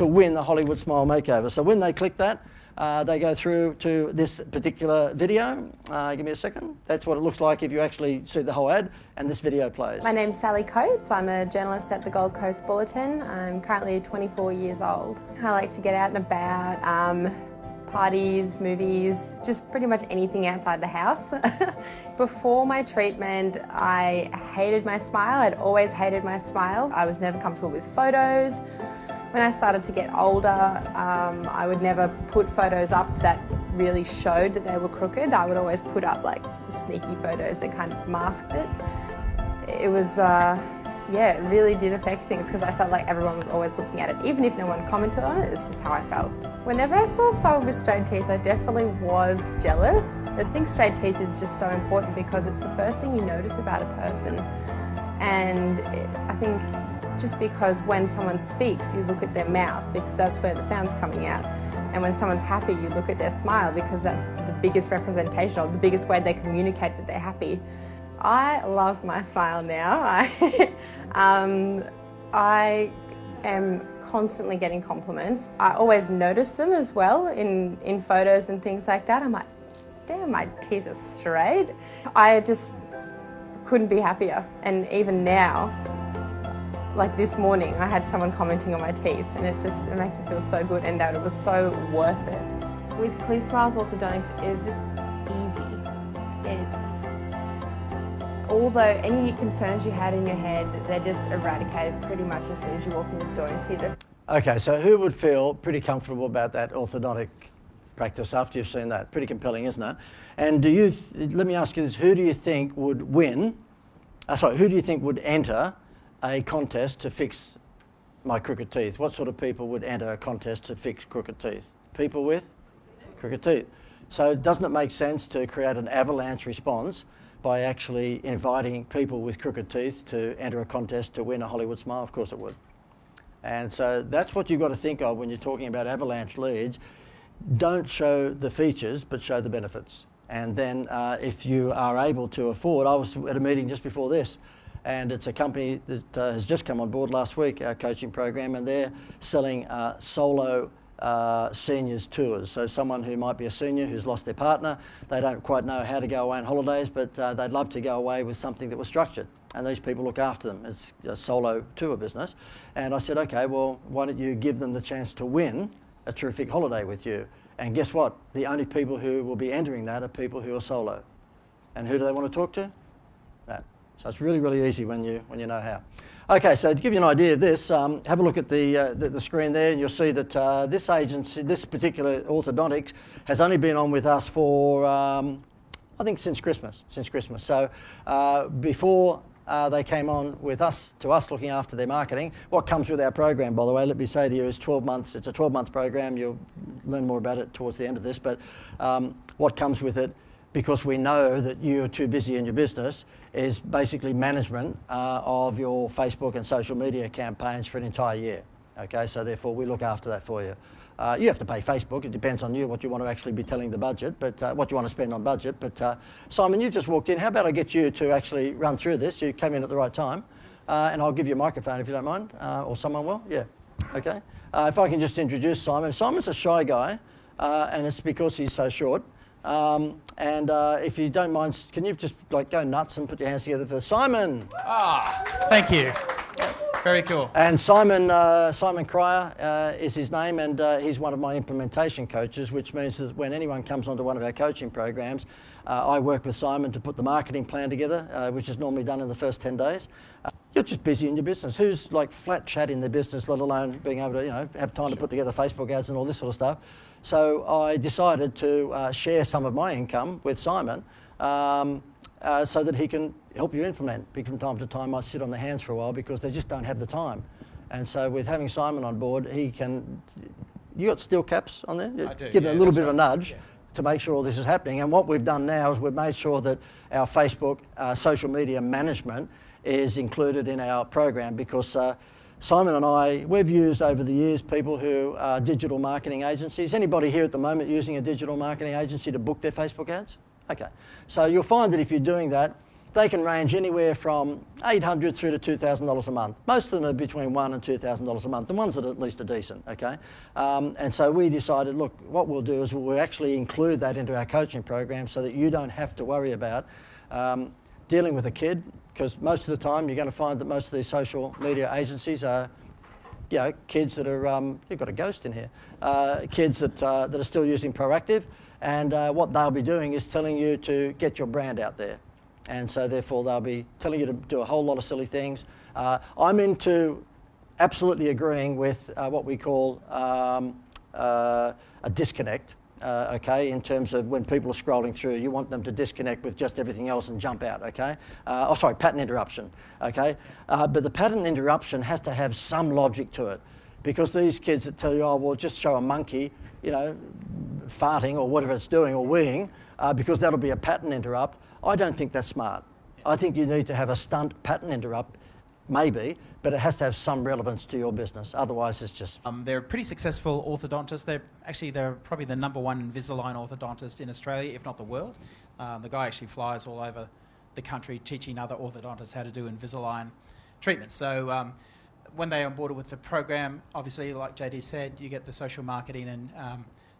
to win the Hollywood Smile Makeover. So when they click that, they go through to this particular video. Give me a second. That's what it looks like if you actually see the whole ad, and this video plays. My name's Sally Coates. I'm a journalist at the Gold Coast Bulletin. I'm currently 24 years old. I like to get out and about, parties, movies, just pretty much anything outside the house. Before my treatment, I hated my smile. I'd always hated my smile. I was never comfortable with photos. When I started to get older, I would never put photos up that really showed that they were crooked. I would always put up like sneaky photos that kind of masked it. It was, yeah, it really did affect things because I felt like everyone was always looking at it. Even if no one commented on it, it's just how I felt. Whenever I saw someone with straight teeth, I definitely was jealous. I think straight teeth is just so important because it's the first thing you notice about a person. And I think just because when someone speaks, you look at their mouth because that's where the sound's coming out. And when someone's happy, you look at their smile because that's the biggest representation or the biggest way they communicate that they're happy. I love my smile now. I am constantly getting compliments. I always notice them as well in photos and things like that. I'm like, damn, my teeth are straight. I just couldn't be happier. And even now, like this morning, I had someone commenting on my teeth and it makes me feel so good and that it was so worth it. With Clear Smiles Orthodontics, it's just easy. Although any concerns you had in your head, they're just eradicated pretty much as soon as you walk in the door and see them. Okay, so who would feel pretty comfortable about that orthodontic practice after you've seen that? Pretty compelling, isn't it? And let me ask you this, who do you think would win, who do you think would enter a contest to fix my crooked teeth? What sort of people would enter a contest to fix crooked teeth? People with crooked teeth. So doesn't it make sense to create an avalanche response by actually inviting people with crooked teeth to enter a contest to win a Hollywood Smile? Of course it would. And so that's what you've got to think of when you're talking about avalanche leads. Don't show the features, but show the benefits. And then if you are able to afford, I was at a meeting just before this, and it's a company that has just come on board last week, our coaching program, and they're selling solo seniors tours. So someone who might be a senior who's lost their partner, they don't quite know how to go away on holidays, but they'd love to go away with something that was structured. And these people look after them. It's a solo tour business. And I said, okay, well, why don't you give them the chance to win a terrific holiday with you? And guess what? The only people who will be entering that are people who are solo. And who do they want to talk to? That. So it's really, really easy when you know how. Okay, so to give you an idea of this, have a look at the screen there, and you'll see that this agency, this particular orthodontics, has only been on with us for, I think, since Christmas. So before they came on with us, looking after their marketing. What comes with our program, by the way, let me say to you, is 12 months. It's a 12-month program. You'll learn more about it towards the end of this, but what comes with it, because we know that you're too busy in your business, is basically management of your Facebook and social media campaigns for an entire year. Okay, so therefore we look after that for you. You have to pay Facebook. It depends on you what you want to actually be telling the budget, but what you want to spend on budget. But Simon, you've just walked in. How about I get you to actually run through this? You came in at the right time, and I'll give you a microphone if you don't mind, or someone will. Yeah. Okay. If I can just introduce Simon. Simon's a shy guy, and it's because he's so short. If you don't mind, can you just go nuts and put your hands together for Simon? Thank you. Very cool. And Simon Cryer is his name, and he's one of my implementation coaches, which means that when anyone comes onto one of our coaching programs, I work with Simon to put the marketing plan together, which is normally done in the first 10 days. You're just busy in your business. Who's flat chat in their business, let alone being able to have time to put together Facebook ads and all this sort of stuff? So I decided to share some of my income with Simon so that he can help you implement. Because from time to time I sit on their hands for a while because they just don't have the time. And so with having Simon on board, he can... You got steel caps on there? I do, Give it a little bit right. of a nudge. Yeah. To make sure all this is happening. And what we've done now is we've made sure that our Facebook social media management is included in our program, because Simon and I, we've used over the years people who are digital marketing agencies. Anybody here at the moment using a digital marketing agency to book their Facebook ads? Okay. So you'll find that if you're doing that, they can range anywhere from $800 through to $2,000 a month. Most of them are between $1,000 and $2,000 a month. The ones that at least are decent, okay? And so we decided, look, what we'll do is we'll actually include that into our coaching program so that you don't have to worry about dealing with a kid, because most of the time you're going to find that most of these social media agencies are, you know, kids that are, you've got a ghost in here, kids that are still using Proactive, and what they'll be doing is telling you to get your brand out there. And so therefore they'll be telling you to do a whole lot of silly things. I'm into absolutely agreeing with what we call a disconnect, okay, in terms of when people are scrolling through, you want them to disconnect with just everything else and jump out, okay? Pattern interruption, okay? But the pattern interruption has to have some logic to it, because these kids that tell you, oh, well, just show a monkey, you know, farting or whatever it's doing or weeing, because that'll be a pattern interrupt. I don't think that's smart. I think you need to have a stunt pattern interrupt, maybe, but it has to have some relevance to your business. Otherwise, it's just... They're a pretty successful orthodontist. They're probably the number one Invisalign orthodontist in Australia, if not the world. The guy actually flies all over the country teaching other orthodontists how to do Invisalign treatments. So when they onboarded with the program, obviously, like JD said, you get the social marketing and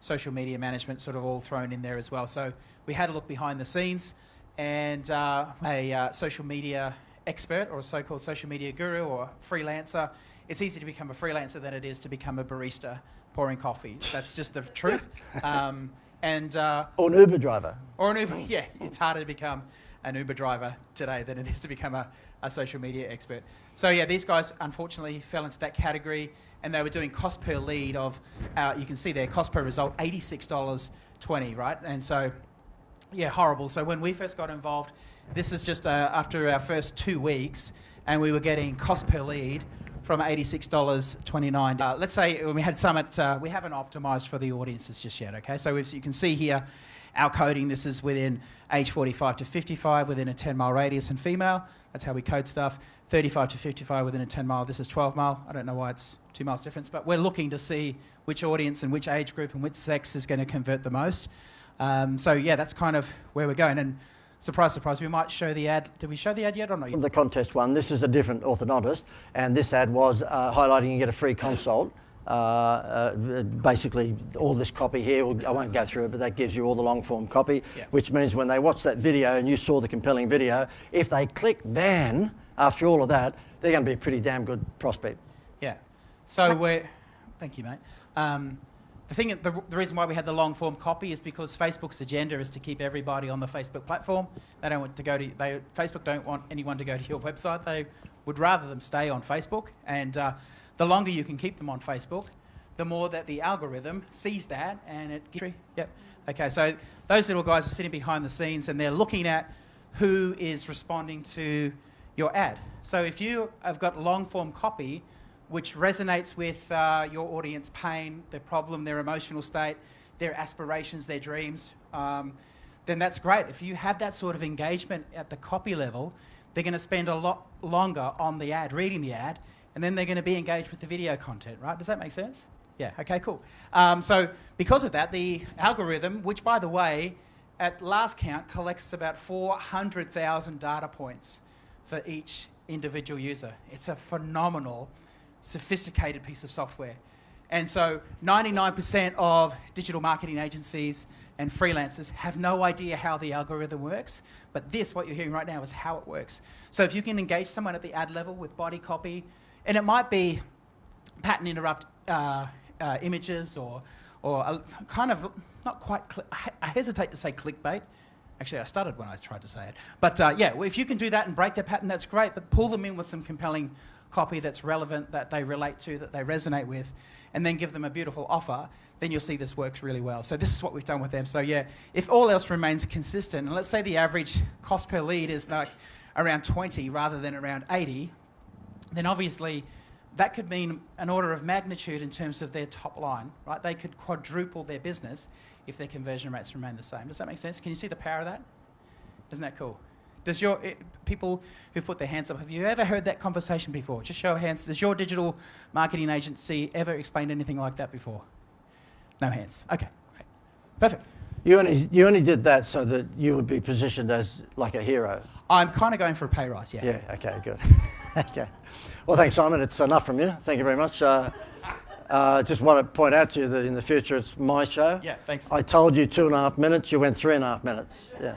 social media management sort of all thrown in there as well. So we had a look behind the scenes, and a social media expert or a so-called social media guru or freelancer, it's easier to become a freelancer than it is to become a barista pouring coffee. That's just the truth. Or an Uber driver. Or an Uber, yeah. It's harder to become an Uber driver today than it is to become a social media expert. So yeah, these guys unfortunately fell into that category, and they were doing cost per lead of, you can see their cost per result, $86.20, right? And so, yeah, horrible. So when we first got involved, this is just after our first 2 weeks, and we were getting cost per lead from $86.29. Let's say when we had Summit, we haven't optimized for the audiences just yet, okay? So as you can see here, our coding, this is within age 45 to 55, within a 10-mile radius and female. That's how we code stuff. 35 to 55 within a 10-mile. This is 12-mile. I don't know why it's 2 miles difference, but we're looking to see which audience and which age group and which sex is going to convert the most. So yeah, that's kind of where we're going. And surprise, surprise, we might show the ad. Did we show the ad yet or not? The contest one, this is a different orthodontist, and this ad was highlighting you get a free consult. Basically, all this copy here, I won't go through it, but that gives you all the long form copy, yeah. Which means when they watch that video and you saw the compelling video, if they click then, after all of that, they're going to be a pretty damn good prospect. Yeah. So thank you, mate. The reason why we had the long form copy is because Facebook's agenda is to keep everybody on the Facebook platform. They don't want to Facebook don't want anyone to go to your website. They would rather them stay on Facebook, and the longer you can keep them on Facebook, the more that the algorithm sees that, and it gets... Yep. Okay, so those little guys are sitting behind the scenes, and they're looking at who is responding to your ad. So if you have got long form copy, which resonates with your audience pain, their problem, their emotional state, their aspirations, their dreams, then that's great. If you have that sort of engagement at the copy level, they're going to spend a lot longer on the ad, reading the ad, and then they're going to be engaged with the video content, right? Does that make sense? Yeah, okay, cool. So because of that, the algorithm, which by the way, at last count, collects about 400,000 data points for each individual user. It's a phenomenal, sophisticated piece of software. And so 99% of digital marketing agencies and freelancers have no idea how the algorithm works, but this, what you're hearing right now, is how it works. So if you can engage someone at the ad level with body copy, and it might be pattern interrupt images or a kind of, not quite, I hesitate to say clickbait. Actually, I stuttered when I tried to say it. But yeah, if you can do that and break their pattern, that's great, but pull them in with some compelling copy that's relevant, that they relate to, that they resonate with, and then give them a beautiful offer, then you'll see this works really well. So this is what we've done with them. So yeah, if all else remains consistent, and let's say the average cost per lead is like around 20 rather than around 80, then obviously that could mean an order of magnitude in terms of their top line, right? They could quadruple their business if their conversion rates remain the same. Does that make sense? Can you see the power of that? Isn't that cool? Does people who've put their hands up, have you ever heard that conversation before? Just show of hands. Does your digital marketing agency ever explain anything like that before? No hands. Okay, great. Perfect. You only did that so that you would be positioned as like a hero. I'm kind of going for a pay rise, yeah. Yeah, okay, good. Okay. Well, thanks, Simon. It's enough from you. Thank you very much. Just want to point out to you that in the future it's my show. Yeah, thanks. I told you 2.5 minutes, you went 3.5 minutes. Yeah.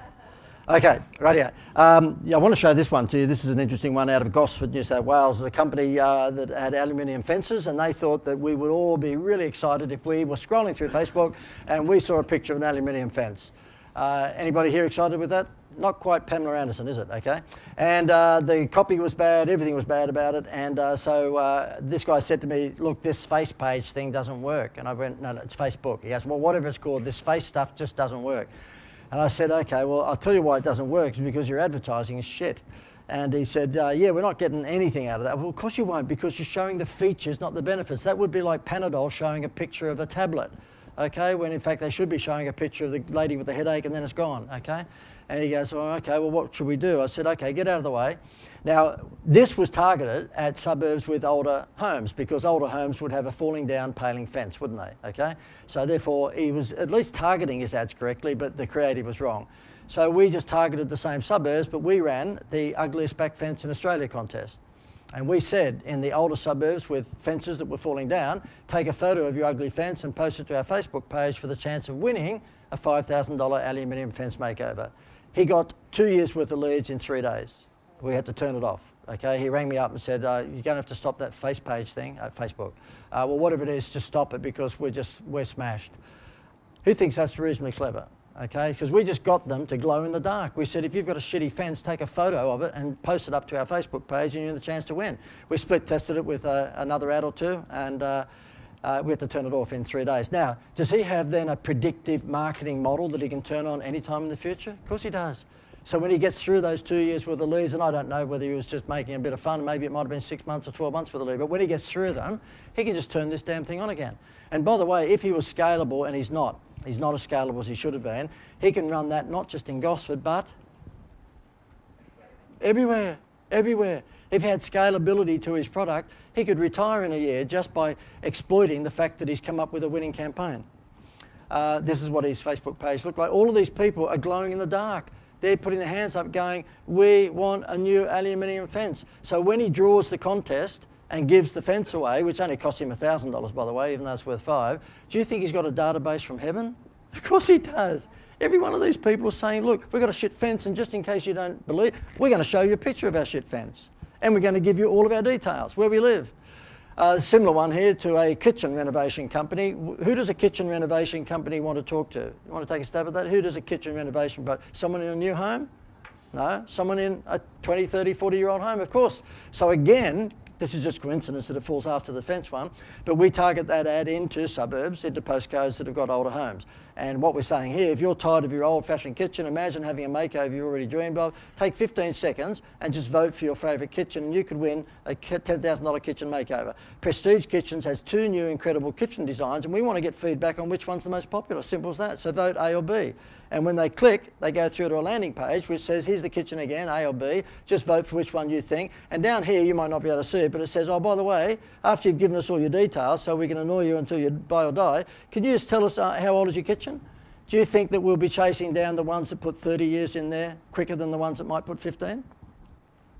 Okay, rightio. I want to show this one to you. This is an interesting one out of Gosford, New South Wales. It's a company that had aluminium fences, and they thought that we would all be really excited if we were scrolling through Facebook and we saw a picture of an aluminium fence. Anybody here excited with that? Not quite Pamela Anderson, is it? Okay. And the copy was bad, everything was bad about it. And so this guy said to me, look, this face page thing doesn't work. And I went, no, it's Facebook. He goes, well, whatever it's called, this face stuff just doesn't work. And I said, okay, well, I'll tell you why it doesn't work. It's because your advertising is shit. And he said, yeah, we're not getting anything out of that. Well, of course you won't, because you're showing the features, not the benefits. That would be like Panadol showing a picture of a tablet, okay, when in fact they should be showing a picture of the lady with the headache and then it's gone, okay? And he goes, oh, okay, well, what should we do? I said, okay, get out of the way. Now, this was targeted at suburbs with older homes, because older homes would have a falling down paling fence, wouldn't they, okay? So therefore, he was at least targeting his ads correctly, but the creative was wrong. So we just targeted the same suburbs, but we ran the ugliest back fence in Australia contest. And we said in the older suburbs with fences that were falling down, take a photo of your ugly fence and post it to our Facebook page for the chance of winning a $5,000 aluminium fence makeover. He got 2 years worth of leads in 3 days. We had to turn it off. Okay, he rang me up and said, you're going to have to stop that face page thing at Facebook. Well, whatever it is, just stop it, because we're smashed. Who thinks that's reasonably clever? Okay, because we just got them to glow in the dark. We said, if you've got a shitty fence, take a photo of it and post it up to our Facebook page and you have the chance to win. We split tested it with another ad or two, and we had to turn it off in 3 days. Now, does he have then a predictive marketing model that he can turn on any time in the future? Of course he does. So when he gets through those 2 years worth of leads, and I don't know whether he was just making a bit of fun, maybe it might have been 6 months or 12 months worth of lead, but when he gets through them, he can just turn this damn thing on again. And by the way, if he was scalable, and he's not as scalable as he should have been, he can run that not just in Gosford, but everywhere. If he had scalability to his product, he could retire in a year just by exploiting the fact that he's come up with a winning campaign. This is what his Facebook page looked like. All of these people are glowing in the dark. They're putting their hands up going, we want a new aluminium fence. So when he draws the contest and gives the fence away, which only cost him $1,000, by the way, even though it's worth $5, do you think he's got a database from heaven? Of course he does. Every one of these people is saying, look, we've got a shit fence, and just in case you don't believe, we're going to show you a picture of our shit fence. And we're going to give you all of our details, where we live. Similar one here to a kitchen renovation company. Who does a kitchen renovation company want to talk to? You want to take a stab at that? Who does a kitchen renovation, but someone in a new home? No, someone in a 20, 30, 40-year-old home, of course. So again, this is just coincidence that it falls after the fence one, but we target that ad into suburbs, into postcodes that have got older homes. And what we're saying here, if you're tired of your old-fashioned kitchen, imagine having a makeover you already dreamed of, take 15 seconds and just vote for your favourite kitchen, and you could win a $10,000 kitchen makeover. Prestige Kitchens has 2 new incredible kitchen designs, and we want to get feedback on which one's the most popular. Simple as that. So vote A or B. And when they click, they go through to a landing page which says, here's the kitchen again, A or B, just vote for which one you think. And down here, you might not be able to see it, but it says, oh, by the way, after you've given us all your details, so we can annoy you until you buy or die, can you just tell us how old is your kitchen? Do you think that we'll be chasing down the ones that put 30 years in there quicker than the ones that might put 15?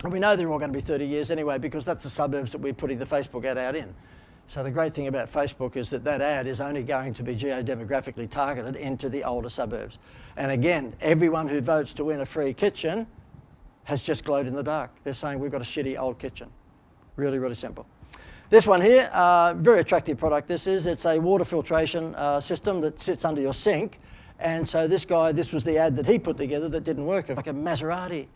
And we know they're all going to be 30 years anyway, because that's the suburbs that we're putting the Facebook ad out in. So the great thing about Facebook is that that ad is only going to be geodemographically targeted into the older suburbs. And again, everyone who votes to win a free kitchen has just glowed in the dark. They're saying we've got a shitty old kitchen. Really, really simple. This one here, very attractive product this is. It's a water filtration system that sits under your sink. And so this guy, this was the ad that he put together that didn't work, like a Maserati.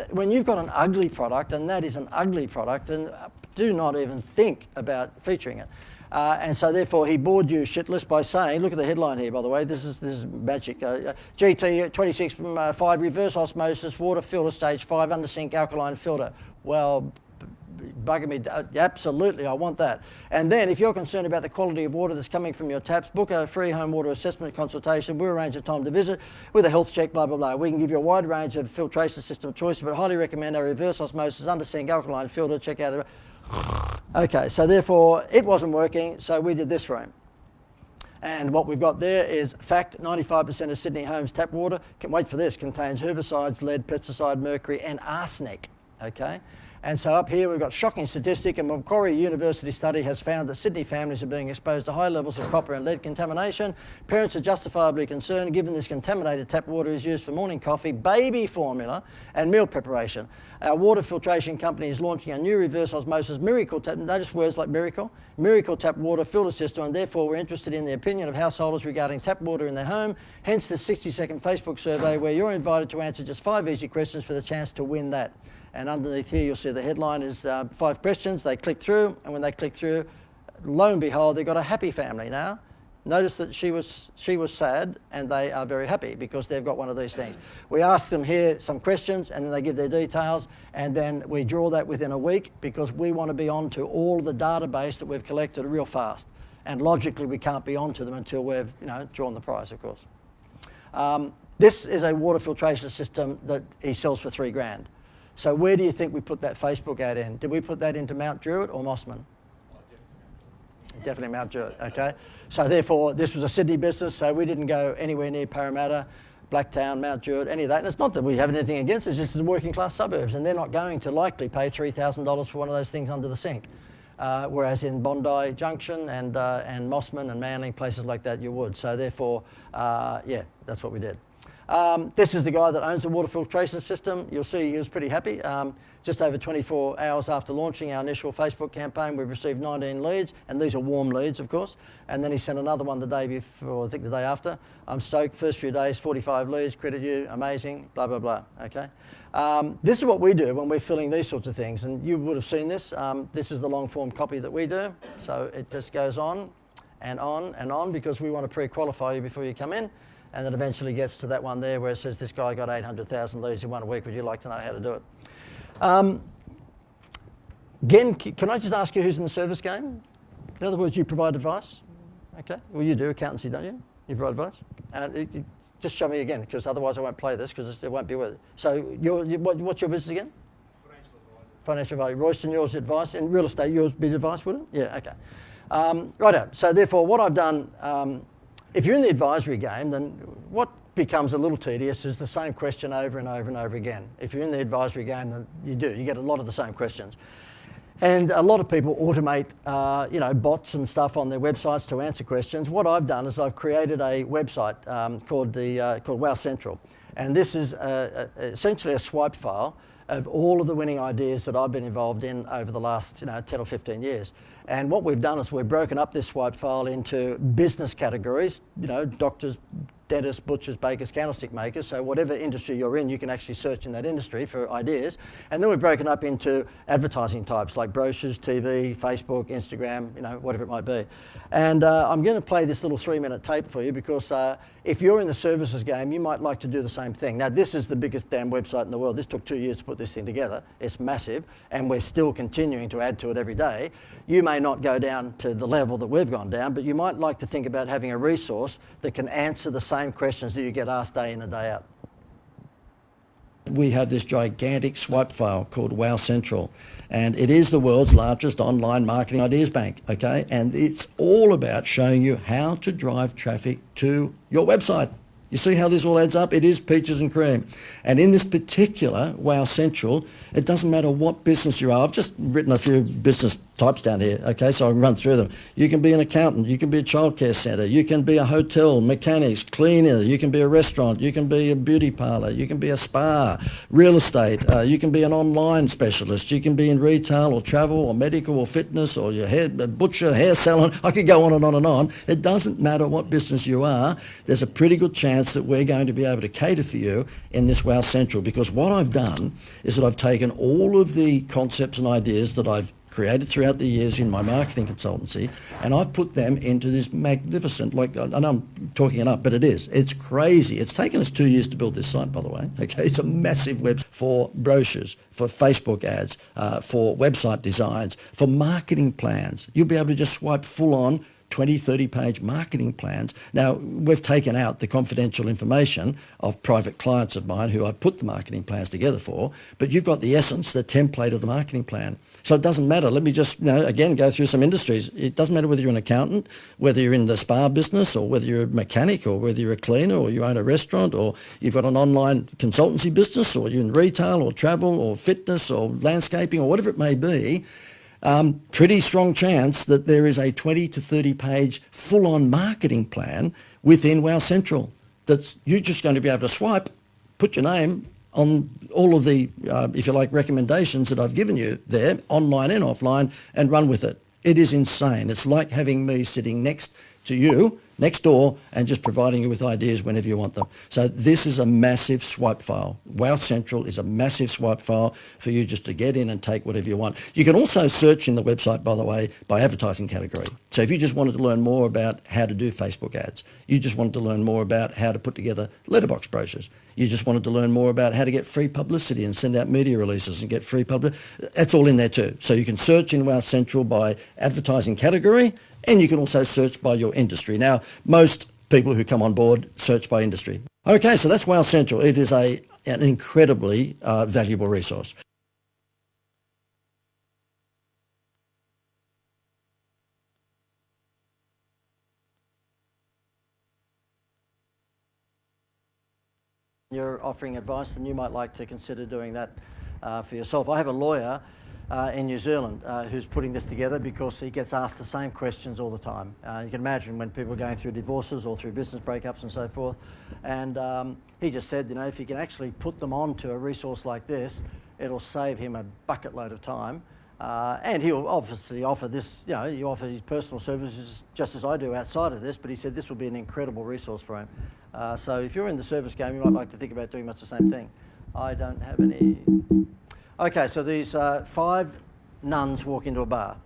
When you've got an ugly product, and that is an ugly product, then do not even think about featuring it. And so therefore he bored you shitless by saying, look at the headline here, by the way, this is magic. GT 26.5 reverse osmosis water filter stage 5 under sink alkaline filter. Well, bugging me, absolutely, I want that. And then if you're concerned about the quality of water that's coming from your taps, book a free home water assessment consultation. We'll arrange a time to visit with a health check, blah, blah, blah. We can give you a wide range of filtration system choices, but highly recommend our reverse osmosis under sink alkaline filter. Check out it. Okay, so therefore it wasn't working, so we did this for him. And what we've got there is fact: 95% of Sydney homes' tap water, wait for this, contains herbicides, lead, pesticide, mercury, and arsenic. Okay. And so up here we've got shocking statistic. A Macquarie University study has found that Sydney families are being exposed to high levels of copper and lead contamination. Parents are justifiably concerned given this contaminated tap water is used for morning coffee, baby formula and meal preparation. Our water filtration company is launching a new reverse osmosis miracle tap, notice words like miracle tap water filter system, and therefore we're interested in the opinion of householders regarding tap water in their home. Hence the 60-second Facebook survey where you're invited to answer just 5 easy questions for the chance to win that. And underneath here, you'll see the headline is 5 questions. They click through, and when they click through, lo and behold, they've got a happy family now. Notice that she was sad, and they are very happy because they've got one of these things. We ask them here some questions, and then they give their details, and then we draw that within a week because we want to be on to all of the database that we've collected real fast. And logically, we can't be on to them until we've drawn the prize, of course. This is a water filtration system that he sells for $3,000. So where do you think we put that Facebook ad in? Did we put that into Mount Druitt or Mossman? Definitely Mount Druitt, okay. So therefore, this was a Sydney business, so we didn't go anywhere near Parramatta, Blacktown, Mount Druitt, any of that. And it's not that we have anything against it, it's just the working class suburbs, and they're not going to likely pay $3,000 for one of those things under the sink. Whereas in Bondi Junction and Mossman and Manly, places like that, you would. So therefore, yeah, that's what we did. This is the guy that owns the water filtration system. You'll see he was pretty happy. Just over 24 hours after launching our initial Facebook campaign, we've received 19 leads, and these are warm leads, of course. And then he sent another one the day before, I think the day after. I'm stoked, first few days, 45 leads, credit you, amazing, blah, blah, blah, okay? This is what we do when we're filling these sorts of things, and you would have seen this. This is the long form copy that we do. So it just goes on and on and on because we want to pre-qualify you before you come in. And then eventually gets to that one there where it says this guy got 800,000 leads in 1 week. Would you like to know how to do it? Again, can I just ask you who's in the service game? In other words, you provide advice? Okay. Well, you do accountancy, don't you? You provide advice? Just show me again, because otherwise I won't play this because it won't be worth it. So what's your business again? Financial advisor. Financial advisor. Royston, yours advice. In real estate, yours be advice, would it? Yeah, okay. Righto. So therefore, what I've done, if you're in the advisory game, then what becomes a little tedious is the same question over and over and over again. If you're in the advisory game, then you get a lot of the same questions. And a lot of people automate, bots and stuff on their websites to answer questions. What I've done is I've created a website called Wow Central. And this is essentially a swipe file of all of the winning ideas that I've been involved in over the last 10 or 15 years. And what we've done is we've broken up this swipe file into business categories, doctors, dentists, butchers, bakers, candlestick makers. So whatever industry you're in, you can actually search in that industry for ideas. And then we've broken up into advertising types like brochures, TV, Facebook, Instagram, whatever it might be. And I'm going to play this little 3-minute tape for you because if you're in the services game, you might like to do the same thing. Now, this is the biggest damn website in the world. This took 2 years to put this thing together. It's massive, and we're still continuing to add to it every day. You may not go down to the level that we've gone down, but you might like to think about having a resource that can answer the same questions that you get asked day in and day out. We have this gigantic swipe file called Wow Central, and it is the world's largest online marketing ideas bank, okay? And it's all about showing you how to drive traffic to your website. You see how this all adds up? It is peaches and cream. And in this particular Wow Central, it doesn't matter what business you are. I've just written a few business types down here, okay, so I can run through them. You can be an accountant, you can be a childcare centre, you can be a hotel, mechanics, cleaner, you can be a restaurant, you can be a beauty parlour, you can be a spa, real estate, you can be an online specialist, you can be in retail or travel or medical or fitness or your hair, butcher, hair salon. I could go on and on and on. It doesn't matter what business you are, there's a pretty good chance that we're going to be able to cater for you in this Wow Central, because what I've done is that I've taken all of the concepts and ideas that I've created throughout the years in my marketing consultancy, and I've put them into this magnificent, I know I'm talking it up, but it's crazy. It's taken us 2 years to build this site, by the way, okay? It's a massive web for brochures, for Facebook ads, for website designs, for marketing plans. You'll be able to just swipe full on 20, 30-page marketing plans. Now, we've taken out the confidential information of private clients of mine who I've put the marketing plans together for, but you've got the essence, the template of the marketing plan. So it doesn't matter. Let me just, again, go through some industries. It doesn't matter whether you're an accountant, whether you're in the spa business, or whether you're a mechanic, or whether you're a cleaner, or you own a restaurant, or you've got an online consultancy business, or you're in retail or travel or fitness or landscaping or whatever it may be. Pretty strong chance that there is a 20 to 30 page full-on marketing plan within Wow Central that you're just going to be able to swipe, put your name on all of the, if you like, recommendations that I've given you there, online and offline, and run with it. It is insane. It's like having me sitting next to you, next door, and just providing you with ideas whenever you want them. So this is a massive swipe file. Wow Central is a massive swipe file for you just to get in and take whatever you want. You can also search in the website, by the way, by advertising category. So if you just wanted to learn more about how to do Facebook ads, you just wanted to learn more about how to put together letterbox brochures, you just wanted to learn more about how to get free publicity and send out media releases and get free publicity, that's all in there too. So you can search in Wow Central by advertising category, and you can also search by your industry. Now, most people who come on board search by industry. Okay, so that's Wow Central. It is an incredibly valuable resource. You're offering advice, then you might like to consider doing that for yourself. I have a lawyer in New Zealand who's putting this together because he gets asked the same questions all the time. You can imagine when people are going through divorces or through business breakups and so forth. And he just said, if you can actually put them onto a resource like this, it'll save him a bucket load of time. And he'll obviously offer this, he offers his personal services just as I do outside of this, but he said this will be an incredible resource for him. So if you're in the service game, you might like to think about doing much the same thing. I don't have any. Okay, so these 5 nuns walk into a bar.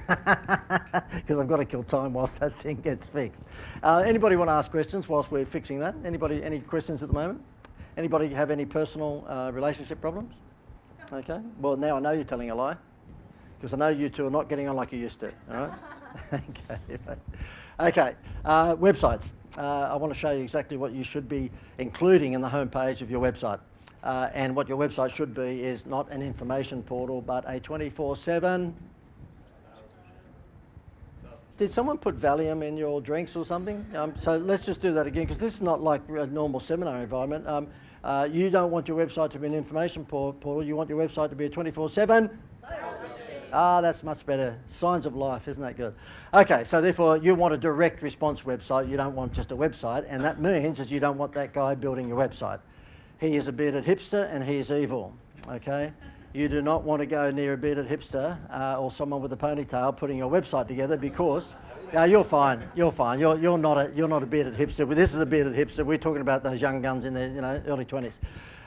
Because I've got to kill time whilst that thing gets fixed. Anybody want to ask questions whilst we're fixing that? Anybody, any questions at the moment? Anybody have any personal relationship problems? Okay, well now I know you're telling a lie, because I know you two are not getting on like you used to, all right? Okay, websites. I want to show you exactly what you should be including in the homepage of your website. And what your website should be is not an information portal, but a 24/7. Did someone put Valium in your drinks or something? So let's just do that again, because this is not like a normal seminar environment. You don't want your website to be an information portal. You want your website to be a 24/7. That's much better. Signs of life, isn't that good? Okay, so therefore you want a direct response website. You don't want just a website, and that means that you don't want that guy building your website. He is a bearded hipster and he is evil, okay? You do not want to go near a bearded hipster or someone with a ponytail putting your website together, because you're fine. You're fine. You're not a bearded hipster. Well, this is a bearded hipster. We're talking about those young guns in their early 20s.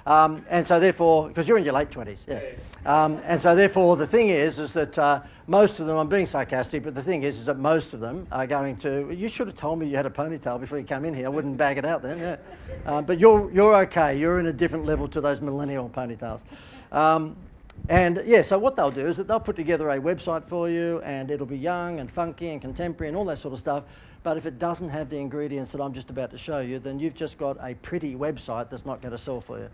And so therefore, because you're in your late 20s, yeah. And so therefore the thing is that most of them, I'm being sarcastic, but the thing is that most of them are going to, you should have told me you had a ponytail before you came in here. I wouldn't bag it out then, yeah. But you're okay. You're in a different level to those millennial ponytails. And yeah, so what they'll do is that they'll put together a website for you, and it'll be young and funky and contemporary and all that sort of stuff. But if it doesn't have the ingredients that I'm just about to show you, then you've just got a pretty website that's not going to sell for you.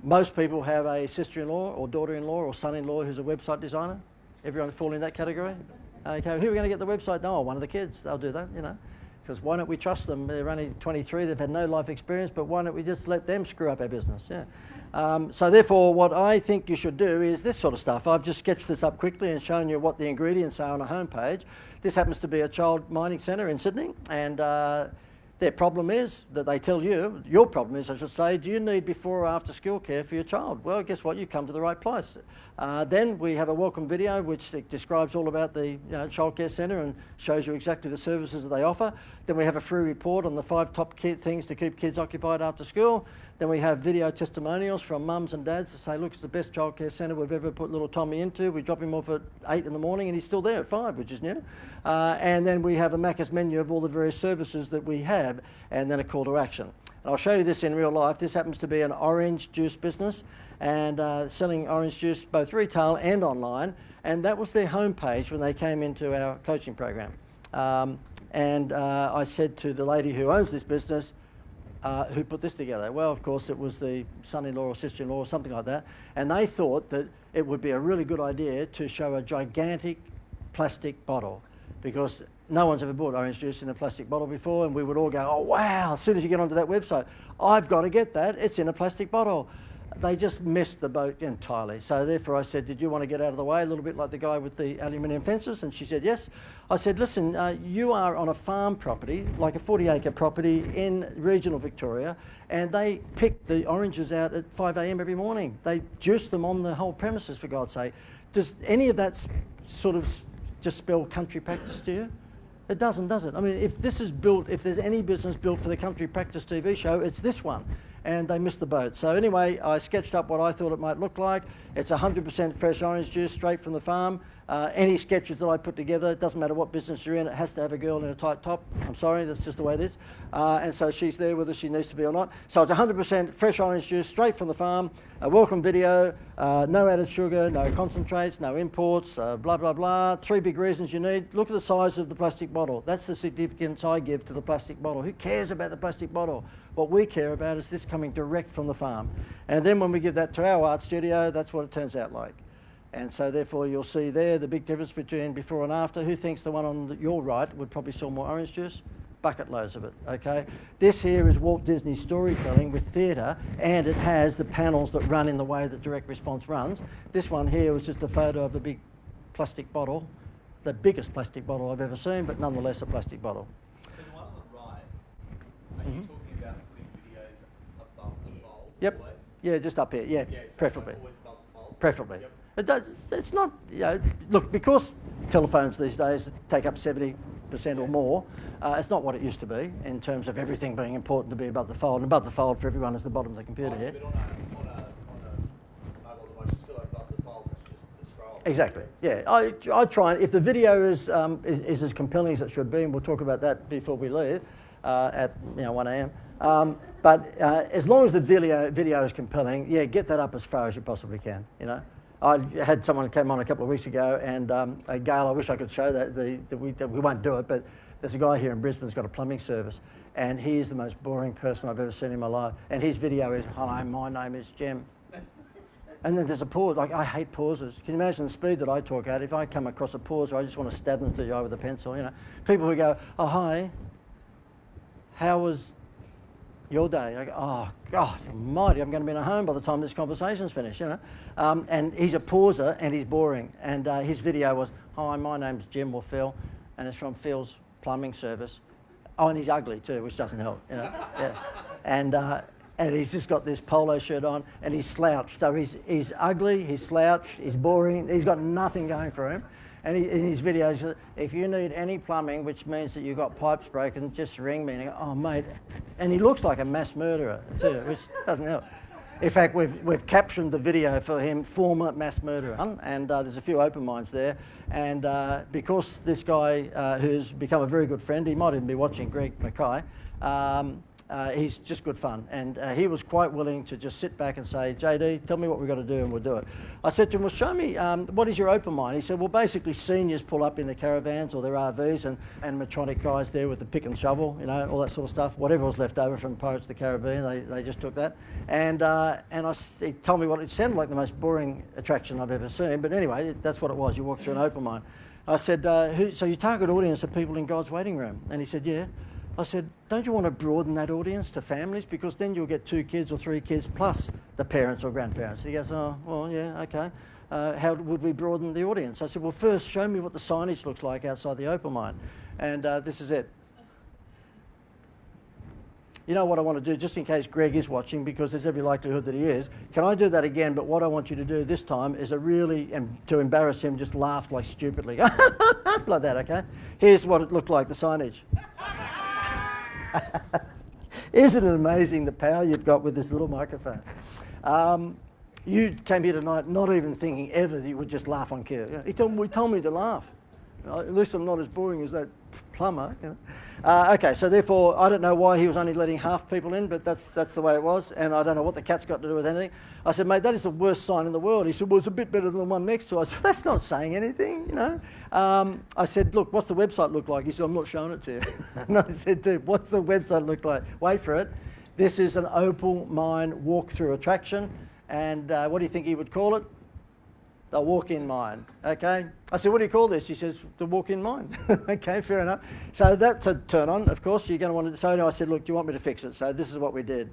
Most people have a sister-in-law or daughter-in-law or son-in-law who's a website designer. Everyone fall in that category? Okay, who are going to get the website? No, one of the kids. They'll do that, because why don't we trust them? They're only 23, they've had no life experience, but why don't we just let them screw up our business? Yeah. So therefore, what I think you should do is this sort of stuff. I've just sketched this up quickly and shown you what the ingredients are on a homepage. This happens to be a child mining centre in Sydney, and their problem is that they tell you, your problem is, I should say, do you need before or after school care for your child? Well, guess what? You've come to the right place. Then we have a welcome video which describes all about the childcare centre and shows you exactly the services that they offer. Then we have a free report on the 5 top things to keep kids occupied after school. Then we have video testimonials from mums and dads to say, look, it's the best childcare centre we've ever put little Tommy into. We drop him off at 8 in the morning and he's still there at 5, which is new. And then we have a Macca's menu of all the various services that we have, and then a call to action. And I'll show you this in real life. This happens to be an orange juice business, and selling orange juice both retail and online. And that was their homepage when they came into our coaching program. I said to the lady who owns this business, who put this together? Well, of course, it was the son-in-law or sister-in-law or something like that. And they thought that it would be a really good idea to show a gigantic plastic bottle, because no one's ever bought orange juice in a plastic bottle before, and we would all go, oh wow, as soon as you get onto that website, I've got to get that, it's in a plastic bottle. They just missed the boat entirely. So therefore I said, did you want to get out of the way, a little bit like the guy with the aluminium fences? And she said, yes. I said, listen, you are on a farm property, like a 40-acre property in regional Victoria, and they pick the oranges out at 5 a.m. every morning. They juice them on the whole premises, for God's sake. Does any of that sort of just spell country practice to you? It doesn't, does it? I mean, if this is built, if there's any business built for the country practice TV show, it's this one. And they missed the boat. So anyway, I sketched up what I thought it might look like. It's 100% fresh orange juice straight from the farm. Any sketches that I put together, it doesn't matter what business you're in, it has to have a girl in a tight top. I'm sorry, that's just the way it is. And so she's there whether she needs to be or not. So it's 100% fresh orange juice straight from the farm, a welcome video, no added sugar, no concentrates, no imports, blah, blah, blah. 3 big reasons you need. Look at the size of the plastic bottle. That's the significance I give to the plastic bottle. Who cares about the plastic bottle? What we care about is this coming direct from the farm. And then when we give that to our art studio, that's what it turns out like. And so therefore you'll see there the big difference between before and after. Who thinks the one on your right would probably sell more orange juice? Bucket loads of it, okay? This here is Walt Disney storytelling with theatre, and it has the panels that run in the way that direct response runs. This one here was just a photo of a big plastic bottle, the biggest plastic bottle I've ever seen, but nonetheless a plastic bottle. So the one on the right, are you talking about putting videos above the fold? Yep. Always? Yeah, just up here, yeah, So preferably. always above the fold? Preferably. Yep. It does, it's not, you know, look, because telephones these days take up 70% or more, it's not what it used to be in terms of everything being important to be above the fold. And above the fold for everyone is the bottom of the computer here. But on a mobile device, you're still above the fold, it's just the scroll. Exactly, yeah. I try, and if the video is as compelling as it should be, and we'll talk about that before we leave at 1 a.m. But as long as the video is compelling, yeah, get that up as far as you possibly can, you know. I had someone came on a couple of weeks ago, and Gail, I wish I could show that, we won't do it, but there's a guy here in Brisbane who's got a plumbing service, and he is the most boring person I've ever seen in my life. And his video is, hello, my name is Jim. And then there's a pause, like I hate pauses. Can you imagine the speed that I talk at? If I come across a pause, I just want to stab them through the eye with a pencil, you know. People who go, oh, hi, how was your day? I go, oh, God almighty, I'm going to be at home by the time this conversation's finished, you know. And he's a pauser and he's boring. And his video was, hi, my name's Jim or Phil, and it's from Phil's plumbing service. Oh, and he's ugly too, which doesn't help, you know. Yeah. And he's just got this polo shirt on and he's slouched. So he's ugly, he's slouched, he's boring, he's got nothing going for him. And in his videos, if you need any plumbing, which means that you've got pipes broken, just ring me. And I go, oh, mate. And he looks like a mass murderer too, which doesn't help. In fact, we've captioned the video for him, former mass murderer. And there's a few open minds there. And because this guy who's become a very good friend, he might even be watching, Greg Mackay, he's just good fun. And he was quite willing to just sit back and say, JD, tell me what we've got to do and we'll do it. I said to him, well, show me, what is your open mind? He said, well, basically seniors pull up in their caravans or their RVs and animatronic guys there with the pick and shovel, you know, all that sort of stuff. Whatever was left over from Pirates of the Caribbean, they just took that. And he told me what it sounded like, the most boring attraction I've ever seen. But anyway, that's what it was. You walk through an open mind. I said, so your target audience are people in God's waiting room? And he said, yeah. I said, don't you want to broaden that audience to families? Because then you'll get 2 kids or 3 kids plus the parents or grandparents. And he goes, oh, well, yeah, okay. How would we broaden the audience? I said, well, first show me what the signage looks like outside the open mind. And this is it. You know what I want to do, just in case Greg is watching, because there's every likelihood that he is, can I do that again? But what I want you to do this time is to embarrass him, just laugh like stupidly. Like that, okay? Here's what it looked like, the signage. Isn't it amazing the power you've got with this little microphone? You came here tonight not even thinking ever that you would just laugh on cue. He told me to laugh. At least I'm not as boring as that plumber. You know. Okay, so therefore, I don't know why he was only letting half people in, but that's the way it was, and I don't know what the cat's got to do with anything. I said, mate, that is the worst sign in the world. He said, well, it's a bit better than the one next to us. I said, that's not saying anything, you know. I said, look, what's the website look like? He said, I'm not showing it to you. And I said, dude, what's the website look like? Wait for it. This is an opal mine walk-through attraction, and what do you think he would call it? The walk-in mine, okay? I said, what do you call this? He says, the walk-in mine. Okay, fair enough. So that's a turn on, of course. You're going to want to, so anyway, I said, look, do you want me to fix it? So this is what we did.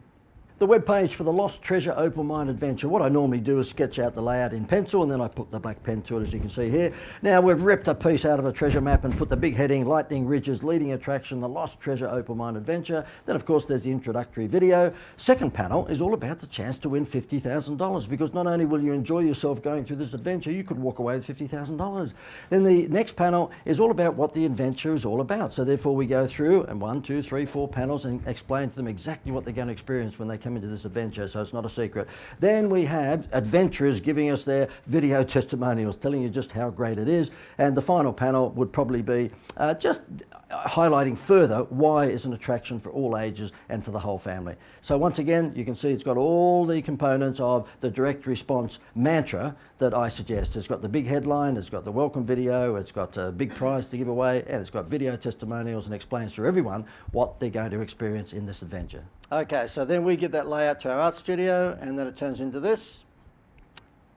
The web page for the Lost Treasure Opal Mine Adventure. What I normally do is sketch out the layout in pencil, and then I put the black pen to it, as you can see here. Now we've ripped a piece out of a treasure map and put the big heading, Lightning Ridge's leading attraction, the Lost Treasure Opal Mine Adventure. Then of course there's the introductory video. Second panel is all about the chance to win $50,000, because not only will you enjoy yourself going through this adventure, you could walk away with $50,000. Then the next panel is all about what the adventure is all about. So therefore we go through and 1, 2, 3, 4 panels and explain to them exactly what they're going to experience when they come into this adventure. So it's not a secret. Then we have adventurers giving us their video testimonials, telling you just how great it is. And the final panel would probably be just highlighting further why it's an attraction for all ages and for the whole family. So once again, you can see it's got all the components of the direct response mantra that I suggest. It's got the big headline, it's got the welcome video, it's got a big prize to give away, and it's got video testimonials and explains to everyone what they're going to experience in this adventure. Okay, so then we give that layout to our art studio, and then it turns into this.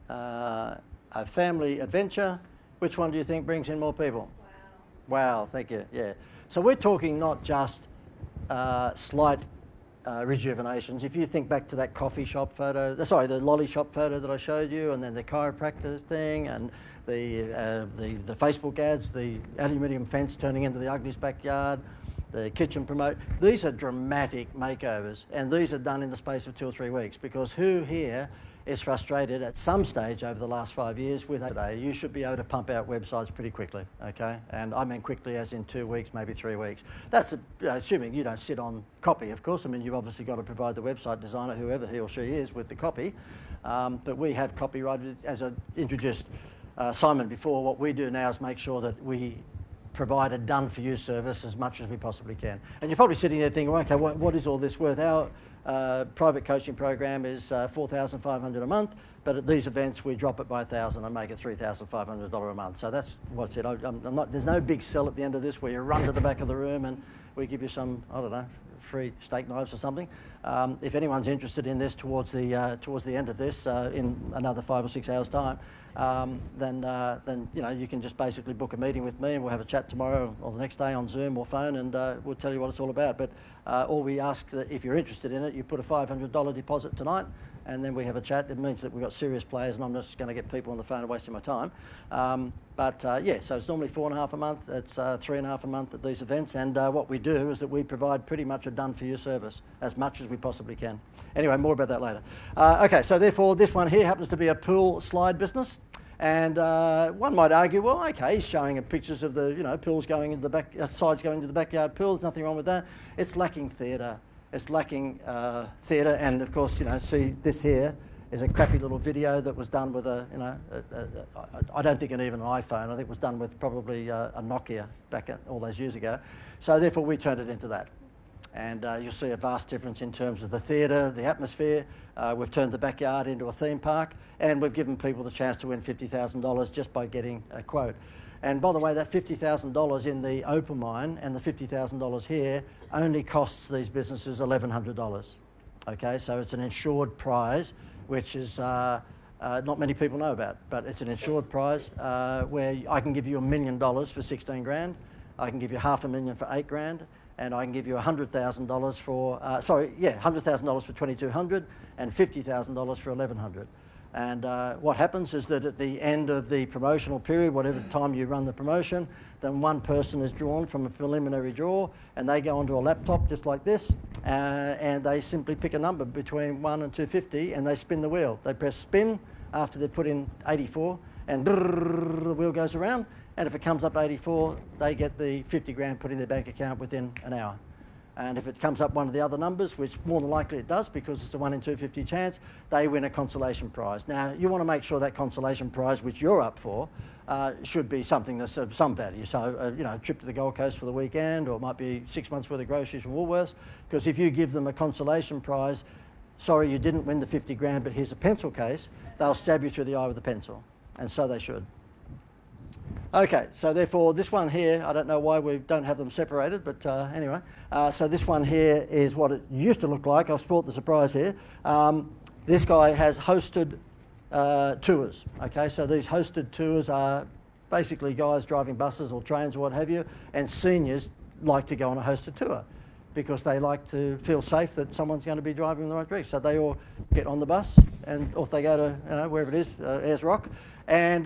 A family adventure. Which one do you think brings in more people? Wow, thank you, yeah. So we're talking not just slight rejuvenations. If you think back to that coffee shop photo, sorry, the lolly shop photo that I showed you, and then the chiropractor thing, and the Facebook ads, the aluminium fence turning into the ugliest backyard, the kitchen promote, these are dramatic makeovers, and these are done in the space of 2 or 3 weeks, because who here is frustrated at some stage over the last 5 years with today? You should be able to pump out websites pretty quickly, okay? And I mean quickly as in 2 weeks, maybe 3 weeks. That's assuming you don't sit on copy, of course. I mean, you've obviously got to provide the website designer, whoever he or she is, with the copy. But we have copyrighted, as I introduced Simon before, what we do now is make sure that we provide a done-for-you service as much as we possibly can. And you're probably sitting there thinking, okay, what is all this worth? Our private coaching program is $4,500 a month, but at these events we drop it by $1,000 and make it $3,500 a month. So that's what's it. I'm not, there's no big sell at the end of this where you run to the back of the room and we give you some, I don't know, free steak knives or something. If anyone's interested in this towards the end of this, in another 5 or 6 hours' time, then you know, you can just basically book a meeting with me, and we'll have a chat tomorrow or the next day on Zoom or phone, and we'll tell you what it's all about. But all we ask that if you're interested in it, you put a $500 deposit tonight, and then we have a chat. It means that we've got serious players, and I'm just going to get people on the phone and wasting my time. Yeah, so it's normally $4.50 a month. It's $3.50 a month at these events, and what we do is that we provide pretty much a done-for-you service as much as we possibly can. Anyway, more about that later. Okay, so therefore this one here happens to be a pool slide business. And one might argue, well, okay, he's showing pictures of the, you know, pools going into the back, sides going into the backyard pool. There's nothing wrong with that. It's lacking theatre. It's lacking theatre, and of course, you know, see this here is a crappy little video that was done with a, you know, I don't think even an iPhone. I think it was done with probably a Nokia back all those years ago. So therefore, we turned it into that. And you'll see a vast difference in terms of the theatre, the atmosphere. We've turned the backyard into a theme park, and we've given people the chance to win $50,000 just by getting a quote. And by the way, that $50,000 in the Opal Mine and the $50,000 here only costs these businesses $1,100. Okay, so it's an insured prize, which is not many people know about, but it's an insured prize where I can give you $1 million for 16 grand, I can give you $500,000 for 8 grand, and I can give you $100,000 for, $100,000 for 2,200 and $50,000 for 1,100. And what happens is that at the end of the promotional period, whatever time you run the promotion, then one person is drawn from a preliminary draw, and they go onto a laptop just like this, and they simply pick a number between 1 and 250, and they spin the wheel. They press spin after they put in 84, and the wheel goes around, and if it comes up 84, they get the 50 grand put in their bank account within an hour. And if it comes up one of the other numbers, which more than likely it does because it's a 1 in 250 chance, they win a consolation prize. Now, you want to make sure that consolation prize, which you're up for, should be something that's of some value. So, you know, a trip to the Gold Coast for the weekend, or it might be 6 months worth of groceries from Woolworths, because if you give them a consolation prize, sorry, you didn't win the 50 grand, but here's a pencil case, they'll stab you through the eye with a pencil. And so they should. Okay, so therefore this one here, I don't know why we don't have them separated, but anyway. So this one here is what it used to look like. I've spoilt the surprise here. This guy has hosted tours. Okay, so these hosted tours are basically guys driving buses or trains or what have you, and seniors like to go on a hosted tour because they like to feel safe that someone's going to be driving in the right direction. So they all get on the bus and off they go to, you know, wherever it is, Ayers Rock. And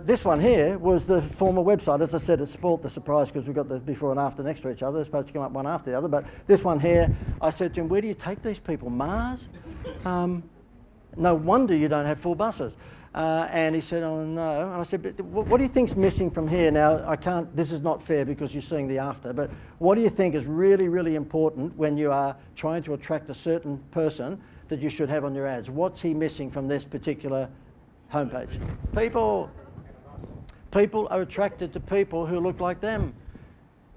this one here was the former website. As I said, it spoilt the surprise because we've got the before and after next to each other. They're supposed to come up one after the other. But this one here, I said to him, where do you take these people? Mars? No wonder you don't have full buses. And he said, oh no. And I said, but what do you think's missing from here? Now, I can't, this is not fair because you're seeing the after, but what do you think is really, really important when you are trying to attract a certain person that you should have on your ads? What's he missing from this particular homepage? People. People are attracted to people who look like them.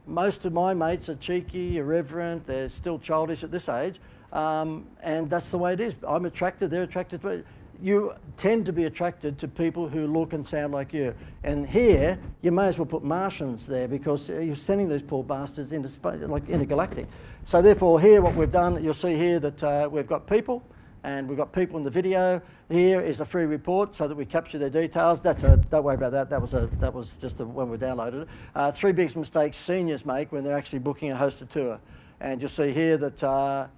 Most of my mates are cheeky, irreverent, they're still childish at this age, and that's the way it is. I'm attracted, they're attracted to it. You tend to be attracted to people who look and sound like you. And here, you may as well put Martians there because you're sending these poor bastards into space, like intergalactic. So therefore, here what we've done, you'll see here that we've got people, and we've got people in the video. Here is a free report so that we capture their details. Don't worry about that. That was just when we downloaded it. 3 biggest mistakes seniors make when they're actually booking a hosted tour. And you'll see here that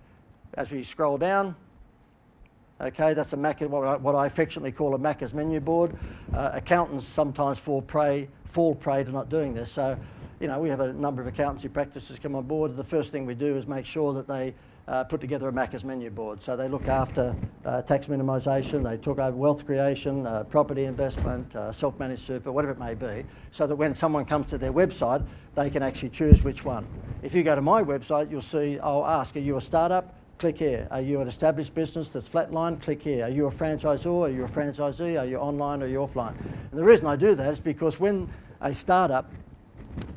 as we scroll down, okay, that's a Mac, what I affectionately call a Macca's menu board. Accountants sometimes fall prey to not doing this. So, you know, we have a number of accountancy practices come on board. The first thing we do is make sure that they put together a Macca's menu board. So they look after tax minimisation, they took over wealth creation, property investment, self-managed super, whatever it may be, so that when someone comes to their website, they can actually choose which one. If you go to my website, you'll see, I'll ask, are you a startup? Click here. Are you an established business that's flatline? Click here. Are you a franchisor? Are you a franchisee? Are you online or are you offline? And the reason I do that is because when a startup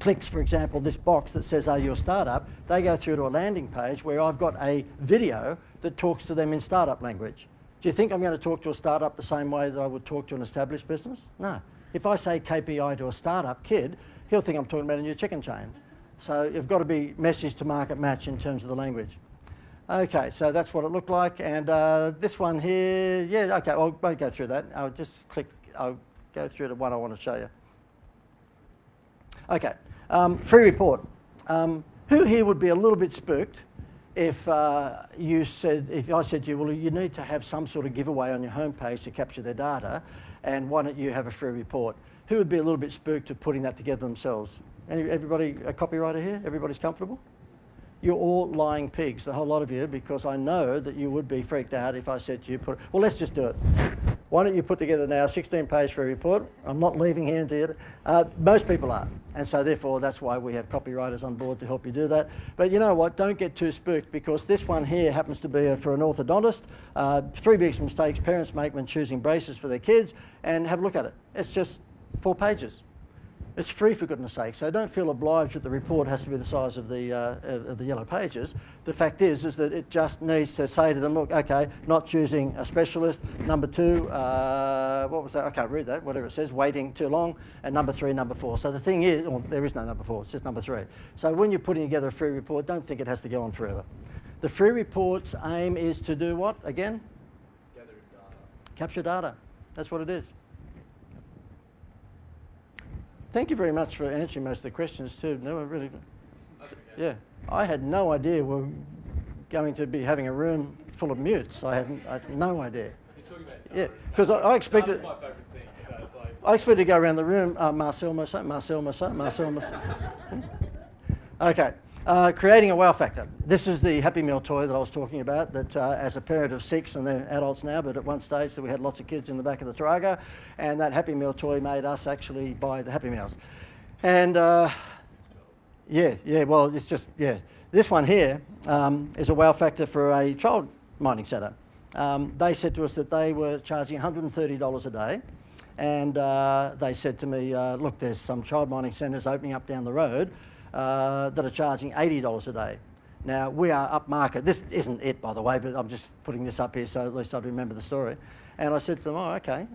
clicks, for example, this box that says, are you a startup? They go through to a landing page where I've got a video that talks to them in startup language. Do you think I'm going to talk to a startup the same way that I would talk to an established business? No. If I say KPI to a startup kid, he'll think I'm talking about a new chicken chain. So you've got to be message to market match in terms of the language. Okay, so that's what it looked like, and this one here, yeah, okay, I won't go through that. I'll go through the one I want to show you. Okay, free report. Who here would be a little bit spooked if I said to you, well, you need to have some sort of giveaway on your homepage to capture their data, and why don't you have a free report? Who would be a little bit spooked of putting that together themselves? Everybody, a copywriter here? Everybody's comfortable? You're all lying pigs, the whole lot of you, because I know that you would be freaked out if I said to you, well, let's just do it. Why don't you put together now a 16-page free report? I'm not leaving here until you most people are. And so therefore, that's why we have copywriters on board to help you do that. But you know what? Don't get too spooked, because this one here happens to be for an orthodontist. 3 biggest mistakes parents make when choosing braces for their kids. And have a look at it. It's just 4 pages. It's free, for goodness sake, so don't feel obliged that the report has to be the size of the yellow pages. The fact is that it just needs to say to them, look, okay, not choosing a specialist. Number 2, what was that? I can't read that, whatever it says, waiting too long. And number 3, number 4. So the thing is, well, there is no number 4, it's just number 3. So when you're putting together a free report, don't think it has to go on forever. The free report's aim is to do what, again? Gather data. Capture data. That's what it is. Thank you very much for answering most of the questions too. No, really. That's okay. Yeah, I had no idea we're going to be having a room full of mutes. I had no idea. You're talking about Yeah, because I expected. That's my favourite thing. So it's like. I expected to go around the room. Marcel. Okay. Creating a wow factor. This is the Happy Meal toy that I was talking about, that as a parent of 6, and they're adults now, but at one stage that we had lots of kids in the back of the Tarago, and that Happy Meal toy made us actually buy the Happy Meals. And Yeah. Well, it's just, yeah. This one here is a wow factor for a child mining centre. They said to us that they were charging $130 a day. And they said to me, look, there's some child mining centres opening up down the road that are charging $80 a day. Now, we are upmarket. This isn't it, by the way, but I'm just putting this up here so at least I remember the story. And I said to them, oh, okay,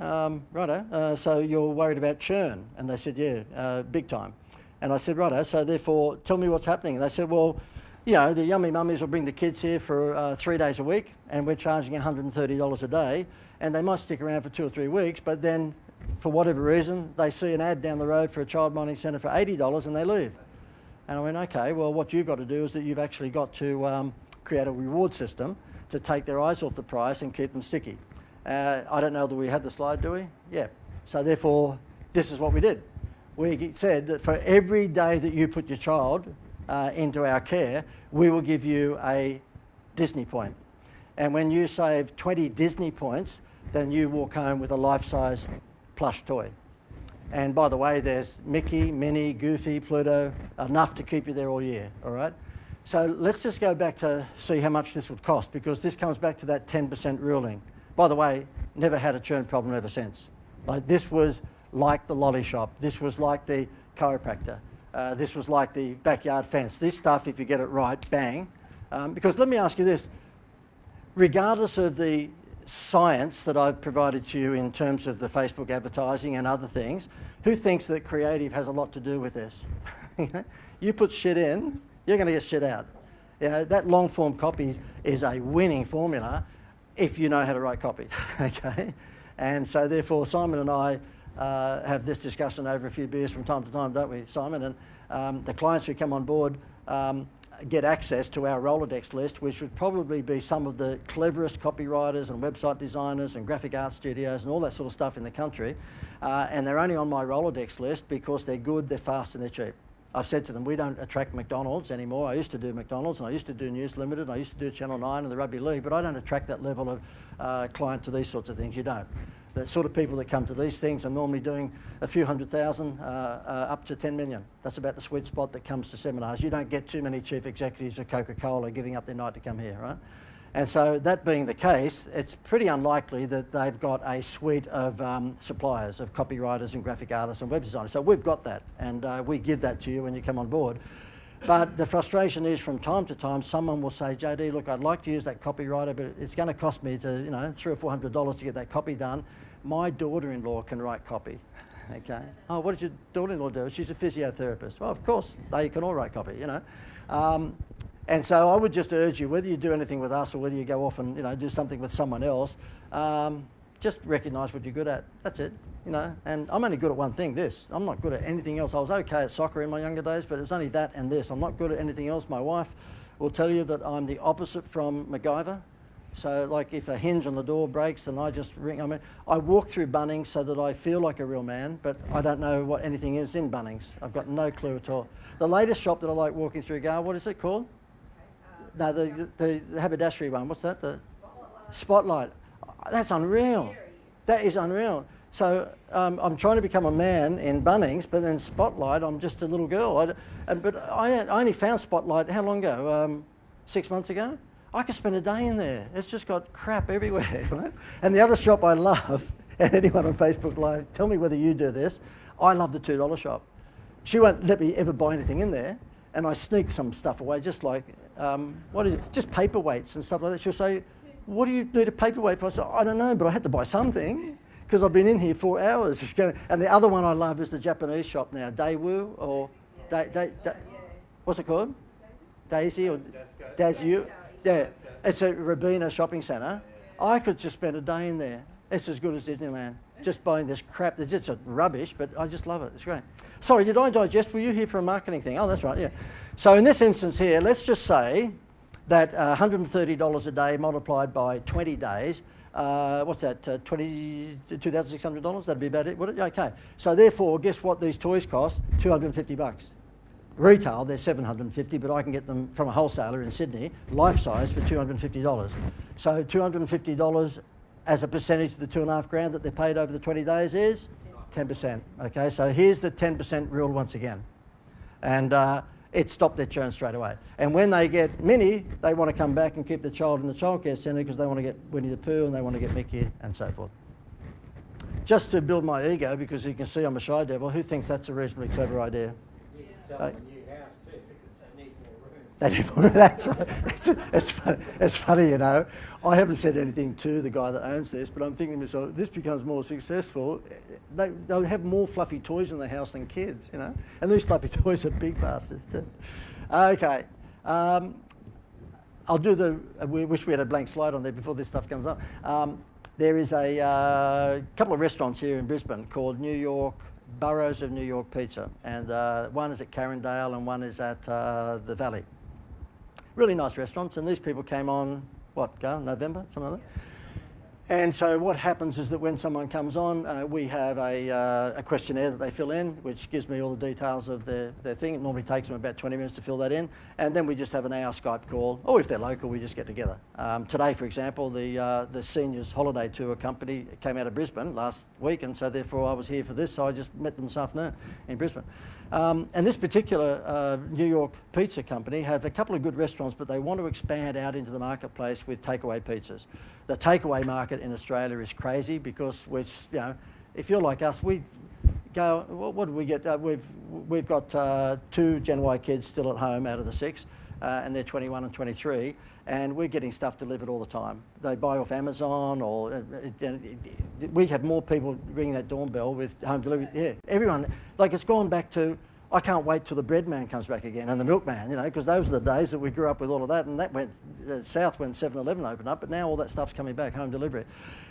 righto, so you're worried about churn? And they said, yeah, big time. And I said, righto, so therefore, tell me what's happening. And they said, well, you know, the yummy mummies will bring the kids here for 3 days a week, and we're charging $130 a day, and they might stick around for 2 or 3 weeks, but then, for whatever reason, they see an ad down the road for a child mining centre for $80 and they leave. And I went, okay, well, what you've got to do is that you've actually got to create a reward system to take their eyes off the price and keep them sticky. I don't know that we had the slide, do we? Yeah. So therefore, this is what we did. We said that for every day that you put your child into our care, we will give you a Disney point. And when you save 20 Disney points, then you walk home with a life-size plush toy. And by the way, there's Mickey, Minnie, Goofy, Pluto, enough to keep you there all year, all right? So let's just go back to see how much this would cost, because this comes back to that 10% ruling. By the way, never had a churn problem ever since. Like, this was like the lolly shop. This was like the chiropractor. This was like the backyard fence. This stuff, if you get it right, bang. Because let me ask you this. Regardless of the science that I've provided to you in terms of the Facebook advertising and other things, who thinks that creative has a lot to do with this? You put shit in, you're going to get shit out. You know, that long form copy is a winning formula if you know how to write copy, okay? And so therefore Simon and I have this discussion over a few beers from time to time, don't we, Simon? And the clients who come on board get access to our Rolodex list, which would probably be some of the cleverest copywriters and website designers and graphic art studios and all that sort of stuff in the country. And they're only on my Rolodex list because they're good, they're fast and they're cheap. I've said to them, we don't attract McDonald's anymore. I used to do McDonald's and I used to do News Limited and I used to do Channel 9 and the Rugby League, but I don't attract that level of client to these sorts of things. You don't. The sort of people that come to these things are normally doing a few 100,000 up to 10 million. That's about the sweet spot that comes to seminars. You don't get too many chief executives of Coca-Cola giving up their night to come here, right? And so that being the case, it's pretty unlikely that they've got a suite of suppliers, of copywriters and graphic artists and web designers. So we've got that, and we give that to you when you come on board. But the frustration is from time to time, someone will say, JD, look, I'd like to use that copywriter, but it's going to cost me to, you know, $300 or $400 to get that copy done. My daughter-in-law can write copy, okay? Oh, what does your daughter-in-law do? She's a physiotherapist. Well, of course, they can all write copy, you know. And so I would just urge you, whether you do anything with us or whether you go off and, you know, do something with someone else, just recognise what you're good at. That's it, you know. And I'm only good at one thing, this. I'm not good at anything else. I was okay at soccer in my younger days, but it was only that and this. I'm not good at anything else. My wife will tell you that I'm the opposite from MacGyver. So, like, if a hinge on the door breaks, then I just ring. I mean, I walk through Bunnings so that I feel like a real man, but I don't know what anything is in Bunnings. I've got no clue at all. The latest shop that I like walking through, what is it called? No, the haberdashery one. What's that? The Spotlight. That's unreal. That is unreal. So I'm trying to become a man in Bunnings, but then Spotlight, I'm just a little girl. But I only found Spotlight, how long ago? 6 months ago? I could spend a day in there. It's just got crap everywhere, right? And the other shop I love, and anyone on Facebook Live, tell me whether you do this, I love the $2 shop. She won't let me ever buy anything in there, and I sneak some stuff away, just like, what is it? Just paperweights and stuff like that. She'll say, what do you need a paperweight for? I say, I don't know, but I had to buy something because I've been in here 4 hours. And the other one I love is the Japanese shop now, Daewoo, or what's it called? Daisy or Dazu? Yeah, it's a Robina shopping centre. I could just spend a day in there. It's as good as Disneyland. Just buying this crap. It's just rubbish, but I just love it. It's great. Sorry, did I digest? Were you here for a marketing thing? Oh, that's right, yeah. So in this instance here, let's just say that $130 a day multiplied by 20 days, what's that, $2,600? That'd be about it, would it? Okay. So therefore, guess what these toys cost? $250. Retail, they're $750, but I can get them from a wholesaler in Sydney, life size, for $250. So $250 as a percentage of the $2,500 that they're paid over the 20 days is 10%. Okay, so here's the 10% rule once again. And it stopped their churn straight away. And when they get Minnie, they want to come back and keep the child in the childcare centre because they want to get Winnie the Pooh and they want to get Mickey and so forth. Just to build my ego, because you can see I'm a shy devil, who thinks that's a reasonably clever idea? You could sell them a new house too because they need more rooms. That's right. It's funny, you know. I haven't said anything to the guy that owns this, but I'm thinking to myself, if this becomes more successful, they'll have more fluffy toys in the house than kids, you know. And these fluffy toys are big bastards too. Okay. I'll do the. We wish we had a blank slide on there before this stuff comes up. There is a couple of restaurants here in Brisbane called New York Burrows of New York Pizza, and one is at Carindale and one is at the Valley. Really nice restaurants, and these people came on, November, something like that. And so what happens is that when someone comes on, we have a questionnaire that they fill in, which gives me all the details of their thing. It normally takes them about 20 minutes to fill that in. And then we just have an hour Skype call, or if they're local, we just get together. Today, for example, the seniors holiday tour company came out of Brisbane last week, and so therefore I was here for this, so I just met them this afternoon in Brisbane. And this particular New York pizza company have a couple of good restaurants, but they want to expand out into the marketplace with takeaway pizzas. The takeaway market in Australia is crazy because if you're like us, we go. What do we get? We've got 2 Gen Y kids still at home out of the 6, and they're 21 and 23, and we're getting stuff delivered all the time. They buy off Amazon, or we have more people ringing that doorbell with home delivery. Yeah, everyone. Like, it's gone back to, I can't wait till the bread man comes back again and the milkman, because those are the days that we grew up with all of that, and that went south when 7-Eleven opened up, but now all that stuff's coming back, home delivery.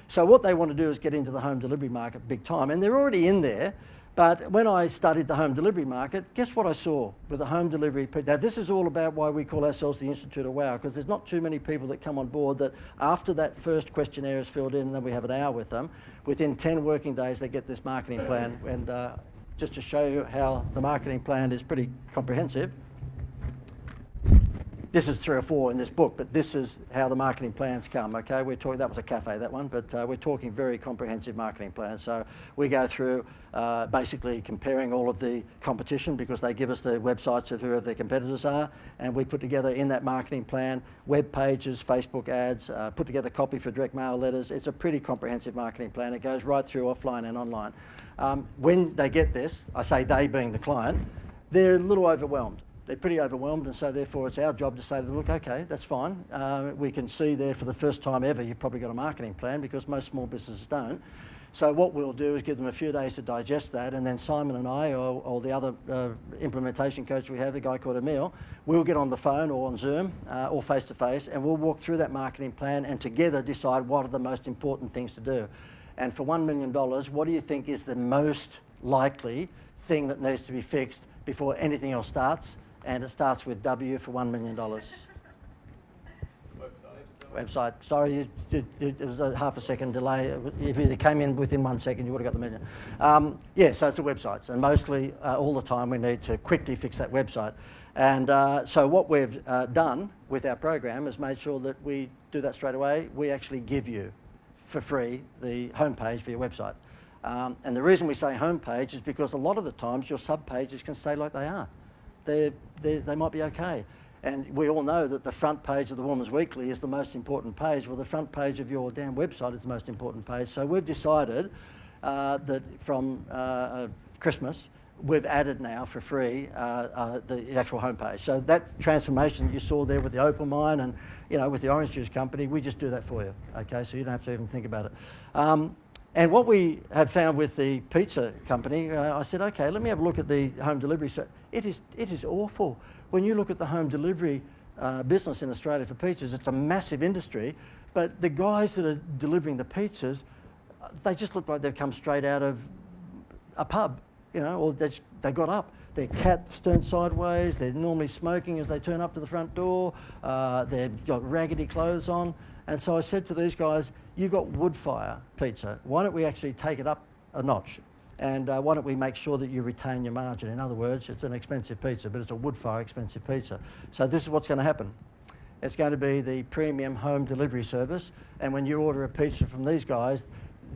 So what they want to do is get into the home delivery market big time, and they're already in there. But when I studied the home delivery market, guess what I saw with the home delivery? Now, this is all about why we call ourselves the Institute of Wow, because there's not too many people that come on board that after that first questionnaire is filled in, and then we have an hour with them, within 10 working days they get this marketing plan. And just to show you how the marketing plan is pretty comprehensive, this is 3 or 4 in this book, but this is how the marketing plans come, okay? We're talking, that was a cafe, that one, but we're talking very comprehensive marketing plans. So we go through basically comparing all of the competition, because they give us the websites of whoever their competitors are, and we put together in that marketing plan web pages, Facebook ads, put together copy for direct mail letters. It's a pretty comprehensive marketing plan. It goes right through offline and online. When they get this, I say they being the client, they're a little overwhelmed. They're pretty overwhelmed, and so therefore it's our job to say to them, look, okay, that's fine. We can see there for the first time ever you've probably got a marketing plan, because most small businesses don't. So what we'll do is give them a few days to digest that, and then Simon and I, or the other implementation coach we have, a guy called Emil, we'll get on the phone or on Zoom or face-to-face, and we'll walk through that marketing plan and together decide what are the most important things to do. And for $1 million, what do you think is the most likely thing that needs to be fixed before anything else starts? And it starts with W for $1 million. Website. Sorry, it was a half a second delay. If you came in within 1 second, you would have got the million. Yeah, so it's the websites, and mostly all the time we need to quickly fix that website. And so what we've done with our program is made sure that we do that straight away. We actually give you for free the homepage for your website. And the reason we say homepage is because a lot of the times your sub-pages can stay like they are. They might be okay. And we all know that the front page of the Woman's Weekly is the most important page. Well, the front page of your damn website is the most important page. So we've decided that from Christmas, we've added now for free the actual homepage. So that transformation that you saw there with the Opal Mine and with the orange juice company, we just do that for you. Okay, so you don't have to even think about it. And what we have found with the pizza company, I said, okay, let me have a look at the home delivery. So it is awful. When you look at the home delivery business in Australia for pizzas, it's a massive industry, but the guys that are delivering the pizzas, they just look like they've come straight out of a pub, or they got up. Their cat's turned sideways, they're normally smoking as they turn up to the front door, they've got raggedy clothes on. And so I said to these guys, you've got wood fire pizza. Why don't we actually take it up a notch? And why don't we make sure that you retain your margin? In other words, it's an expensive pizza, but it's a wood fire expensive pizza. So this is what's going to happen. It's going to be the premium home delivery service. And when you order a pizza from these guys,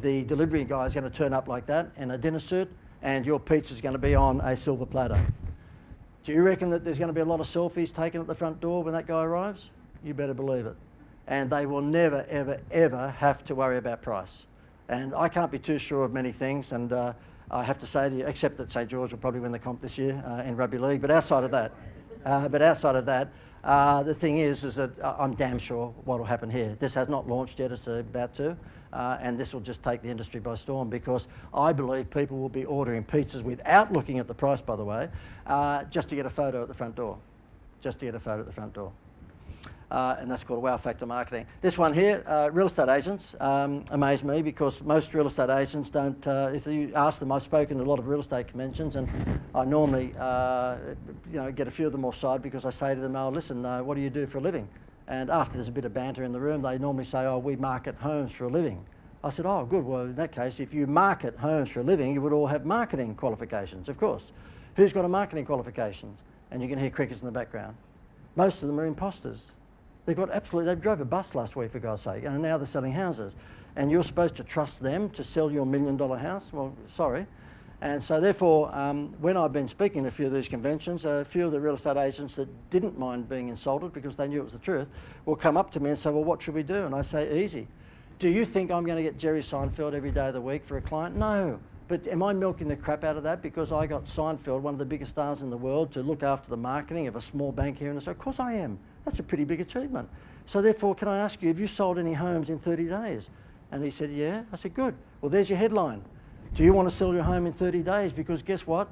the delivery guy is going to turn up like that in a dinner suit, and your pizza is going to be on a silver platter. Do you reckon that there's going to be a lot of selfies taken at the front door when that guy arrives? You better believe it. And they will never, ever, ever have to worry about price. And I can't be too sure of many things, and I have to say to you, except that St George will probably win the comp this year in rugby league, but outside of that, the thing is that I'm damn sure what will happen here. This has not launched yet, it's about to, and this will just take the industry by storm, because I believe people will be ordering pizzas without looking at the price, by the way, just to get a photo at the front door. Just to get a photo at the front door. And that's called wow factor marketing. This one here, real estate agents, amaze me, because most real estate agents don't, if you ask them, I've spoken to a lot of real estate conventions, and I normally get a few of them offside, because I say to them, oh listen, what do you do for a living? And after there's a bit of banter in the room, they normally say, oh, we market homes for a living. I said, oh good, well in that case, if you market homes for a living, you would all have marketing qualifications, of course. Who's got a marketing qualifications? And you can hear crickets in the background. Most of them are imposters. They drove a bus last week, for God's sake, and now they're selling houses. And you're supposed to trust them to sell your $1 million house? Well, sorry. And so therefore, when I've been speaking at a few of these conventions, a few of the real estate agents that didn't mind being insulted because they knew it was the truth will come up to me and say, well, what should we do? And I say, easy. Do you think I'm going to get Jerry Seinfeld every day of the week for a client? No. But am I milking the crap out of that because I got Seinfeld, one of the biggest stars in the world, to look after the marketing of a small bank here in Australia? Of course I am. That's a pretty big achievement. So therefore, can I ask you, have you sold any homes in 30 days? And he said, yeah. I said, good. Well, there's your headline. Do you want to sell your home in 30 days? Because guess what?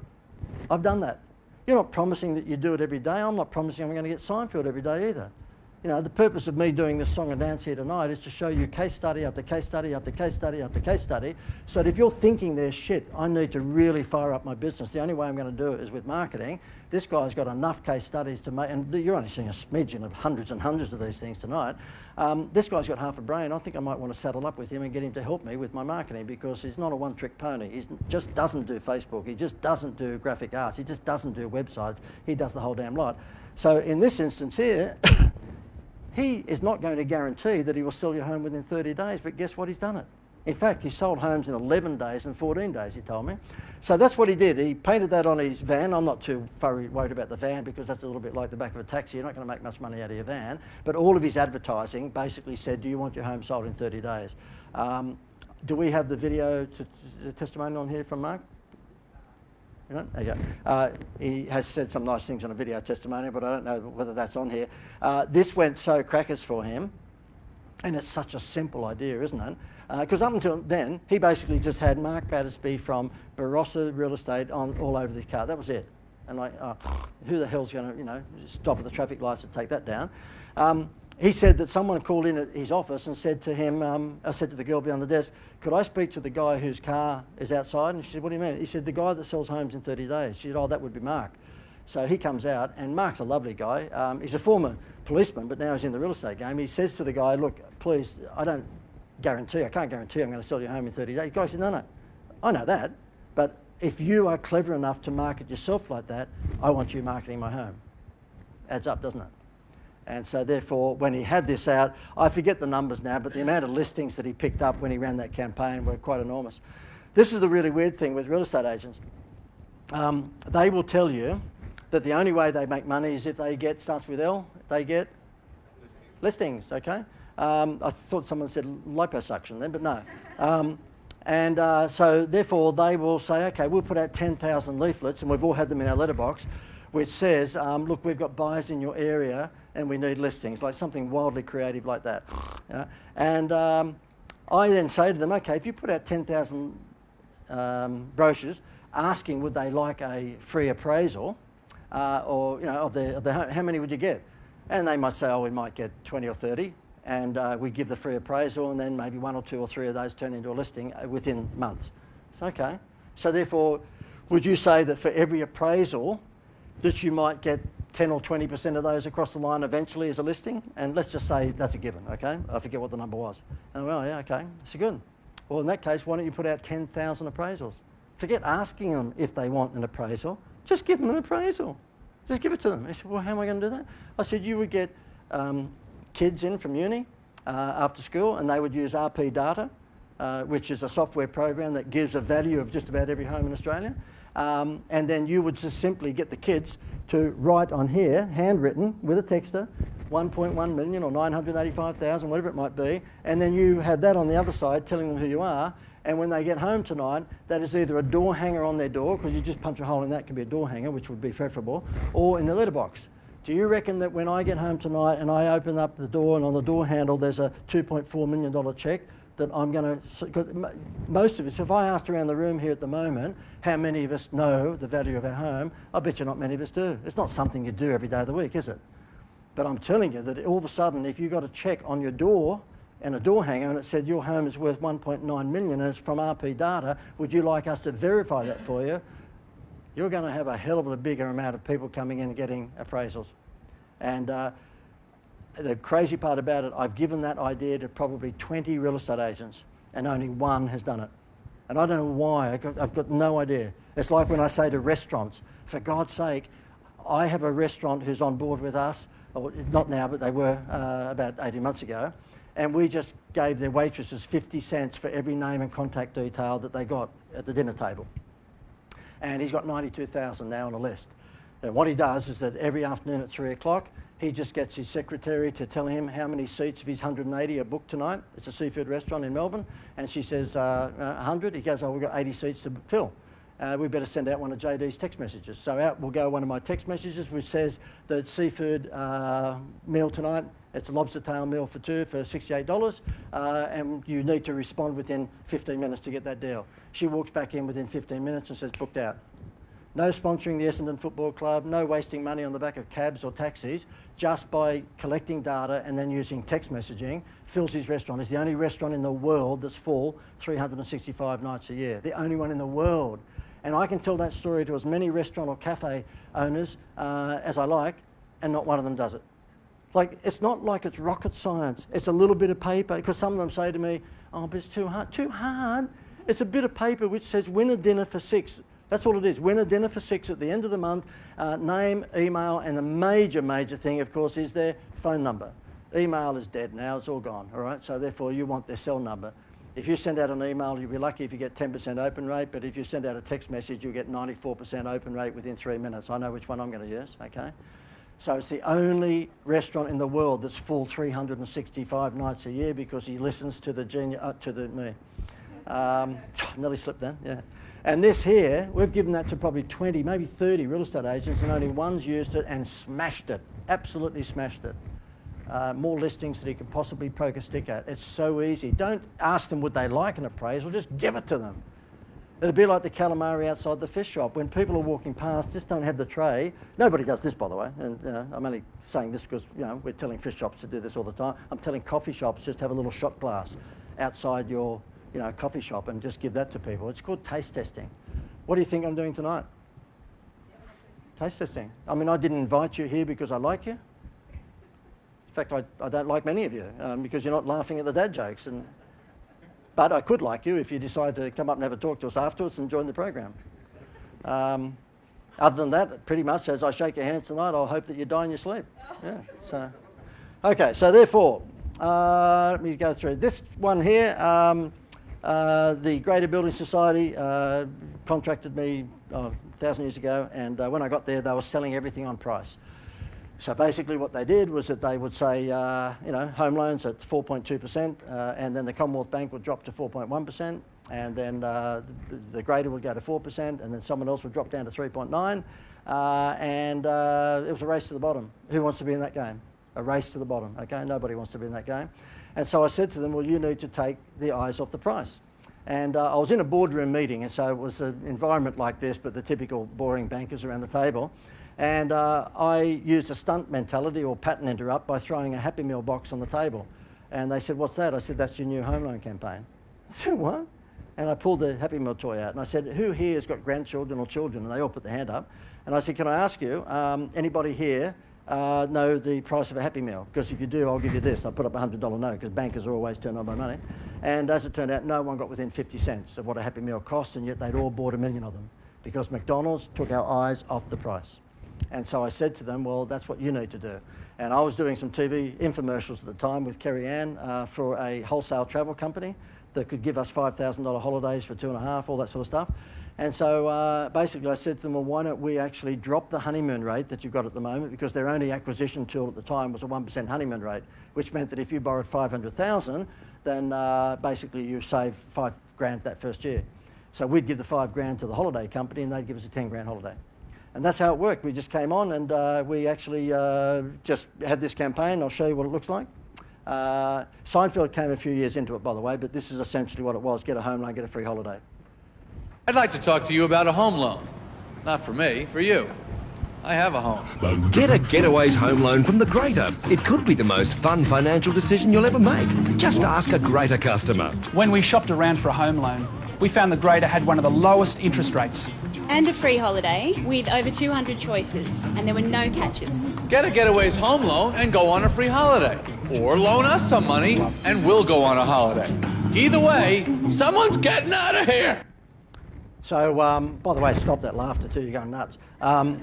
I've done that. You're not promising that you do it every day. I'm not promising I'm going to get Seinfeld every day either. You know, the purpose of me doing this song and dance here tonight is to show you case study after case study after case study after case study, so that if you're thinking there's shit, I need to really fire up my business. The only way I'm going to do it is with marketing. This guy's got enough case studies to make, and you're only seeing a smidgen of hundreds and hundreds of these things tonight. This guy's got half a brain. I think I might want to saddle up with him and get him to help me with my marketing, because he's not a one-trick pony. He just doesn't do Facebook. He just doesn't do graphic arts. He just doesn't do websites. He does the whole damn lot. So in this instance here, he is not going to guarantee that he will sell your home within 30 days, but guess what? He's done it. In fact, he sold homes in 11 days and 14 days, he told me. So that's what he did. He painted that on his van. I'm not too worried about the van, because that's a little bit like the back of a taxi. You're not going to make much money out of your van. But all of his advertising basically said, do you want your home sold in 30 days? Do we have the video testimony on here from Mark? You know? There you go. He has said some nice things on a video testimony, but I don't know whether that's on here. This went so crackers for him, and it's such a simple idea, isn't it? Because up until then, he basically just had Mark Battersby from Barossa Real Estate on all over the car. That was it. And like, who the hell's going to, stop at the traffic lights and take that down? He said that someone called in at his office and said to him, I said to the girl behind the desk, could I speak to the guy whose car is outside? And she said, what do you mean? He said, the guy that sells homes in 30 days. She said, oh, that would be Mark. So he comes out, and Mark's a lovely guy. He's a former policeman, but now he's in the real estate game. He says to the guy, look, please, I can't guarantee I'm going to sell your home in 30 days. The guy said, no, I know that, but if you are clever enough to market yourself like that, I want you marketing my home. Adds up, doesn't it? And so therefore, when he had this out, I forget the numbers now, but the amount of listings that he picked up when he ran that campaign were quite enormous. This is the really weird thing with real estate agents. They will tell you that the only way they make money is if they get, starts with L, they get listings, okay? I thought someone said liposuction then, but no. So therefore they will say, okay, we'll put out 10,000 leaflets, and we've all had them in our letterbox, which says, look, we've got buyers in your area and we need listings, like something wildly creative like that. And I then say to them, okay, if you put out 10,000 brochures asking would they like a free appraisal, or of the home, how many would you get? And they might say, oh, we might get 20 or 30, and we give the free appraisal, and then maybe 1 or 2 or 3 of those turn into a listing within months. It's okay. So therefore, would you say that for every appraisal that you might get 10 or 20% of those across the line eventually as a listing? And let's just say that's a given, okay? I forget what the number was. And well, yeah, okay, that's good. Well, in that case, why don't you put out 10,000 appraisals? Forget asking them if they want an appraisal. Just give them an appraisal. Just give it to them. They said, well, how am I going to do that? I said, you would get kids in from uni after school, and they would use RP data which is a software program that gives a value of just about every home in Australia. And then you would just simply get the kids to write on here, handwritten, with a texter, 1.1 million or 985,000, whatever it might be, and then you have that on the other side telling them who you are, and when they get home tonight, that is either a door hanger on their door, because you just punch a hole in that, can be a door hanger, which would be preferable, or in the letterbox. Do you reckon that when I get home tonight and I open up the door and on the door handle there's a $2.4 million check, that I'm going to, most of us, if I asked around the room here at the moment, how many of us know the value of our home, I bet you not many of us do. It's not something you do every day of the week, is it? But I'm telling you that all of a sudden, if you got a check on your door and a door hanger and it said your home is worth 1.9 million and it's from RP data, would you like us to verify that for you? You're going to have a hell of a bigger amount of people coming in and getting appraisals. And the crazy part about it, I've given that idea to probably 20 real estate agents and only one has done it. And I don't know why, I've got no idea. It's like when I say to restaurants, for God's sake, I have a restaurant who's on board with us, or not now, but they were about 18 months ago, and we just gave their waitresses 50 cents for every name and contact detail that they got at the dinner table. And he's got 92,000 now on a list. And what he does is that every afternoon at 3 o'clock, he just gets his secretary to tell him how many seats of his 180 are booked tonight. It's a seafood restaurant in Melbourne. And she says, 100. He goes, oh, we've got 80 seats to fill. We better send out one of JD's text messages. So out will go one of my text messages, which says the seafood meal tonight, it's a lobster tail meal for two for $68. And you need to respond within 15 minutes to get that deal. She walks back in within 15 minutes and says, booked out. No sponsoring the Essendon Football Club, no wasting money on the back of cabs or taxis, just by collecting data and then using text messaging, fills his restaurant. It's the only restaurant in the world that's full 365 nights a year. The only one in the world. And I can tell that story to as many restaurant or cafe owners as I like, and not one of them does it. Like, it's not like it's rocket science. It's a little bit of paper, because some of them say to me, oh, but it's too hard. Too hard? It's a bit of paper which says win a dinner for $6. That's all it is. Win a dinner for $6 at the end of the month, name, email, and the major thing, of course, is their phone number. Email is dead now, it's all gone, all right? So therefore, you want their cell number. If you send out an email, you'll be lucky if you get 10% open rate, but if you send out a text message, you'll get 94% open rate within 3 minutes. I know which one I'm going to use, okay? So it's the only restaurant in the world that's full 365 nights a year because he listens to me. Nearly slipped then, yeah. And this here, we've given that to probably 20, maybe 30 real estate agents, and only one's used it and smashed it, absolutely smashed it. More listings that he could possibly poke a stick at. It's so easy. Don't ask them would they like an appraisal, just give it to them. It'll be like the calamari outside the fish shop. When people are walking past, just don't have the tray. Nobody does this, by the way, and I'm only saying this because we're telling fish shops to do this all the time. I'm telling coffee shops just have a little shot glass outside your coffee shop and just give that to people. It's called taste testing. What do you think I'm doing tonight? Taste testing. I mean, I didn't invite you here because I like you. In fact, I don't like many of you because you're not laughing at the dad jokes. But I could like you if you decide to come up and have a talk to us afterwards and join the program. Other than that, pretty much as I shake your hands tonight, I'll hope that you die in your sleep. Yeah. So, okay. So therefore, let me go through this one here. The Greater Building Society contracted me 1,000 years ago, and when I got there, they were selling everything on price. So basically what they did was that they would say, home loans at 4.2%, and then the Commonwealth Bank would drop to 4.1%, and then the Greater would go to 4%, and then someone else would drop down to 3.9%, and it was a race to the bottom. Who wants to be in that game? A race to the bottom, okay? Nobody wants to be in that game. And so I said to them, well, you need to take the eyes off the price. And I was in a boardroom meeting, and so it was an environment like this, but the typical boring bankers around the table. And I used a stunt mentality or pattern interrupt by throwing a Happy Meal box on the table. And they said, what's that? I said, that's your new home loan campaign. I said, what? And I pulled the Happy Meal toy out, and I said, who here has got grandchildren or children? And they all put their hand up. And I said, can I ask you, anybody here know the price of a Happy Meal? Because if you do, I'll give you this. I put up a $100 note because bankers are always turned on by money. And as it turned out, no one got within 50 cents of what a Happy Meal cost, and yet they'd all bought 1 million of them because McDonald's took our eyes off the price. And so I said to them, well, that's what you need to do. And I was doing some TV infomercials at the time with Kerry Ann for a wholesale travel company that could give us $5,000 holidays for 2.5, all that sort of stuff. And so basically I said to them, well, why don't we actually drop the honeymoon rate that you've got at the moment, because their only acquisition tool at the time was a 1% honeymoon rate, which meant that if you borrowed 500,000, then basically you save $5,000 that first year. So we'd give the $5,000 to the holiday company and they'd give us a $10,000 holiday. And that's how it worked. We just came on and we actually just had this campaign. I'll show you what it looks like. Seinfeld came a few years into it, by the way, but this is essentially what it was: get a home loan, get a free holiday. I'd like to talk to you about a home loan. Not for me, for you. I have a home. Get a Getaways home loan from the Greater. It could be the most fun financial decision you'll ever make. Just ask a Greater customer. When we shopped around for a home loan, we found the Greater had one of the lowest interest rates. And a free holiday with over 200 choices, and there were no catches. Get a Getaways home loan and go on a free holiday. Or loan us some money and we'll go on a holiday. Either way, someone's getting out of here. So, by the way, stop that laughter too, you're going nuts. I've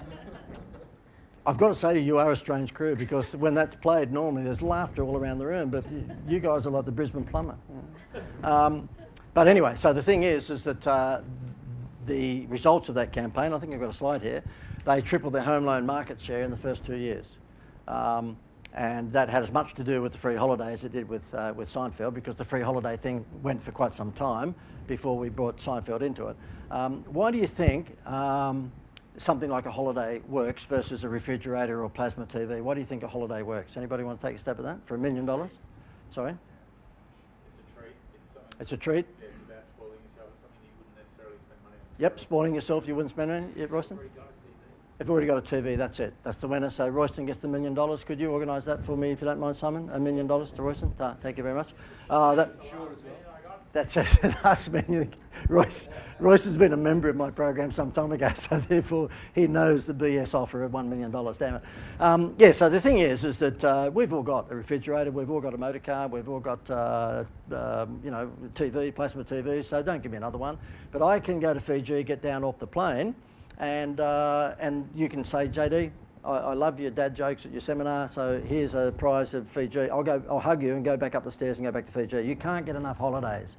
got to say to you, you are a strange crew, because when that's played, normally there's laughter all around the room, but you guys are like the Brisbane plumber. But anyway, so the thing is that the results of that campaign, I think I've got a slide here, they tripled their home loan market share in the first 2 years. And that had as much to do with the free holiday as it did with Seinfeld, because the free holiday thing went for quite some time before we brought Seinfeld into it. Why do you think something like a holiday works versus a refrigerator or plasma TV? Why do you think a holiday works? Anybody want to take a stab at that for $1 million? Sorry? It's a treat. It's a treat? Yeah, it's about spoiling yourself. It's something you wouldn't necessarily spend money on. Yep, spoiling yourself, you wouldn't spend any, yep, Royston? They've already got a TV, that's it. That's the winner. So Royston gets the $1 million. Could you organise that for me, if you don't mind, Simon? $1 million to Royston? Thank you very much. That's it. That's me. Royston's been a member of my program some time ago, so therefore he knows the BS offer of $1 million, damn it. Yeah, so the thing is that we've all got a refrigerator, we've all got a motor car, we've all got, you know, TV, plasma TV, so don't give me another one. But I can go to Fiji, get down off the plane, and you can say, JD, I love your dad jokes at your seminar, so here's a prize of Fiji. I'll hug you and go back up the stairs and go back to Fiji. You can't get enough holidays.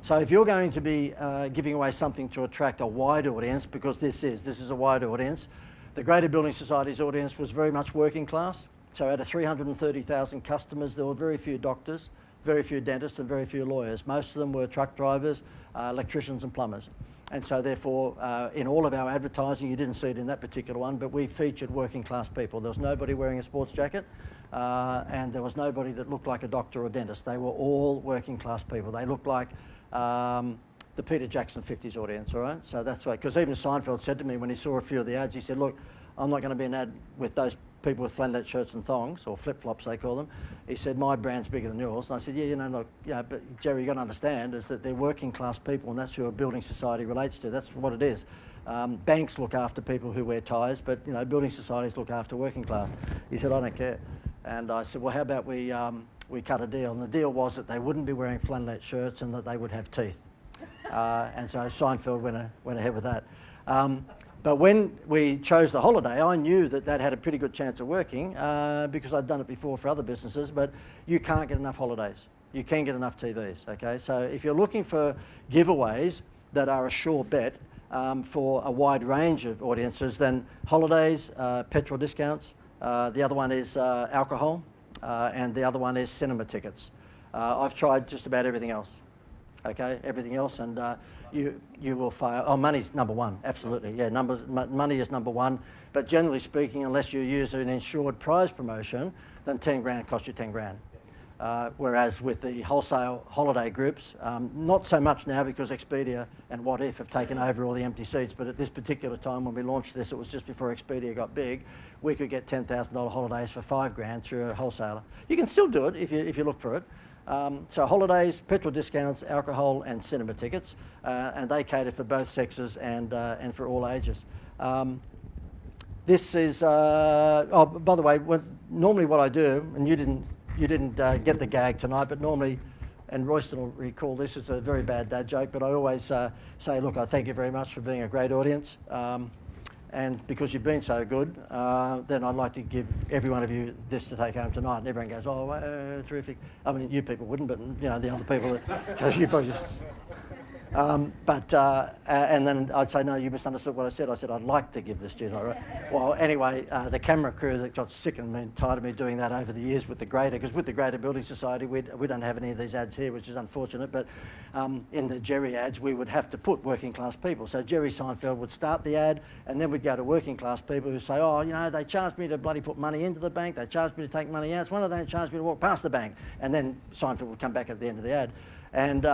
So if you're going to be giving away something to attract a wide audience, because this is a wide audience, the Greater Building Society's audience was very much working class. So out of 330,000 customers, there were very few doctors, very few dentists and very few lawyers. Most of them were truck drivers, electricians and plumbers. And so therefore, in all of our advertising, you didn't see it in that particular one, but we featured working class people. There was nobody wearing a sports jacket, and there was nobody that looked like a doctor or dentist. They were all working class people. They looked like the Peter Jackson 50s audience, all right? So that's why, because even Seinfeld said to me when he saw a few of the ads, he said, look, I'm not going to be an ad with those people with flannelette shirts and thongs, or flip-flops they call them. He said, my brand's bigger than yours. And I said, yeah, you know, look, yeah, but Jerry, you've got to understand is that they're working class people, and that's who a building society relates to. That's what it is. Banks look after people who wear ties, but, you know, building societies look after working class. He said, I don't care. And I said, well, how about we cut a deal? And the deal was that they wouldn't be wearing flannelette shirts and that they would have teeth. And so Seinfeld went ahead with that. But when we chose the holiday, I knew that that had a pretty good chance of working because I'd done it before for other businesses, but you can't get enough holidays. You can get enough TVs, okay? So if you're looking for giveaways that are a sure bet for a wide range of audiences, then holidays, petrol discounts, the other one is alcohol, and the other one is cinema tickets. I've tried just about everything else, okay? Everything else, and you will fail. Oh, money's number one, absolutely. Yeah, money is number one. But generally speaking, unless you use an insured prize promotion, then 10 grand costs you 10 grand. Whereas with the wholesale holiday groups, not so much now because Expedia and What If have taken over all the empty seats, but at this particular time when we launched this, it was just before Expedia got big, we could get $10,000 holidays for 5 grand through a wholesaler. You can still do it if you look for it. So holidays, petrol discounts, alcohol and cinema tickets, and they cater for both sexes and for all ages. This is, oh, by the way, normally what I do, and you didn't get the gag tonight, but normally, and Royston will recall this, it's a very bad dad joke, but I always say, look, I thank you very much for being a great audience. and because you've been so good, then I'd like to give every one of you this to take home tonight. And everyone goes, oh, terrific. I mean, you people wouldn't, but you know, the other people, because you probably. And then I'd say, no, you misunderstood what I said. I said, I'd like to give this to you. Well, anyway, the camera crew that got sick and tired of me doing that over the years with the Greater, because with the Greater Building Society, we don't have any of these ads here, which is unfortunate, but in the Jerry ads, we would have to put working class people. So Jerry Seinfeld would start the ad, and then we'd go to working class people who say, oh, you know, they charged me to bloody put money into the bank, they charged me to take money out, one of them charged me to walk past the bank. And then Seinfeld would come back at the end of the ad. And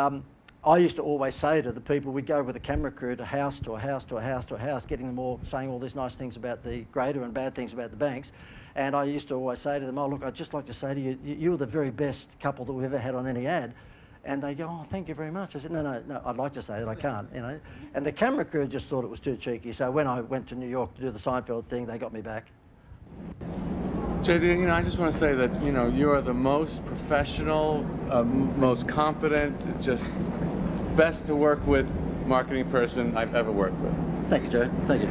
I used to always say to the people, we'd go with the camera crew to house to a house to a house to a house, getting them all saying all these nice things about the Greater and bad things about the banks. And I used to always say to them, oh, look, I'd just like to say to you, you're the very best couple that we've ever had on any ad. And they go, oh, thank you very much. I said, no, I'd like to say that I can't, you know. And the camera crew just thought it was too cheeky. So when I went to New York to do the Seinfeld thing, they got me back. JD, you know, I just want to say that, you know, you are the most professional, most competent, just best to work with marketing person I've ever worked with. Thank you, Joe. Thank you.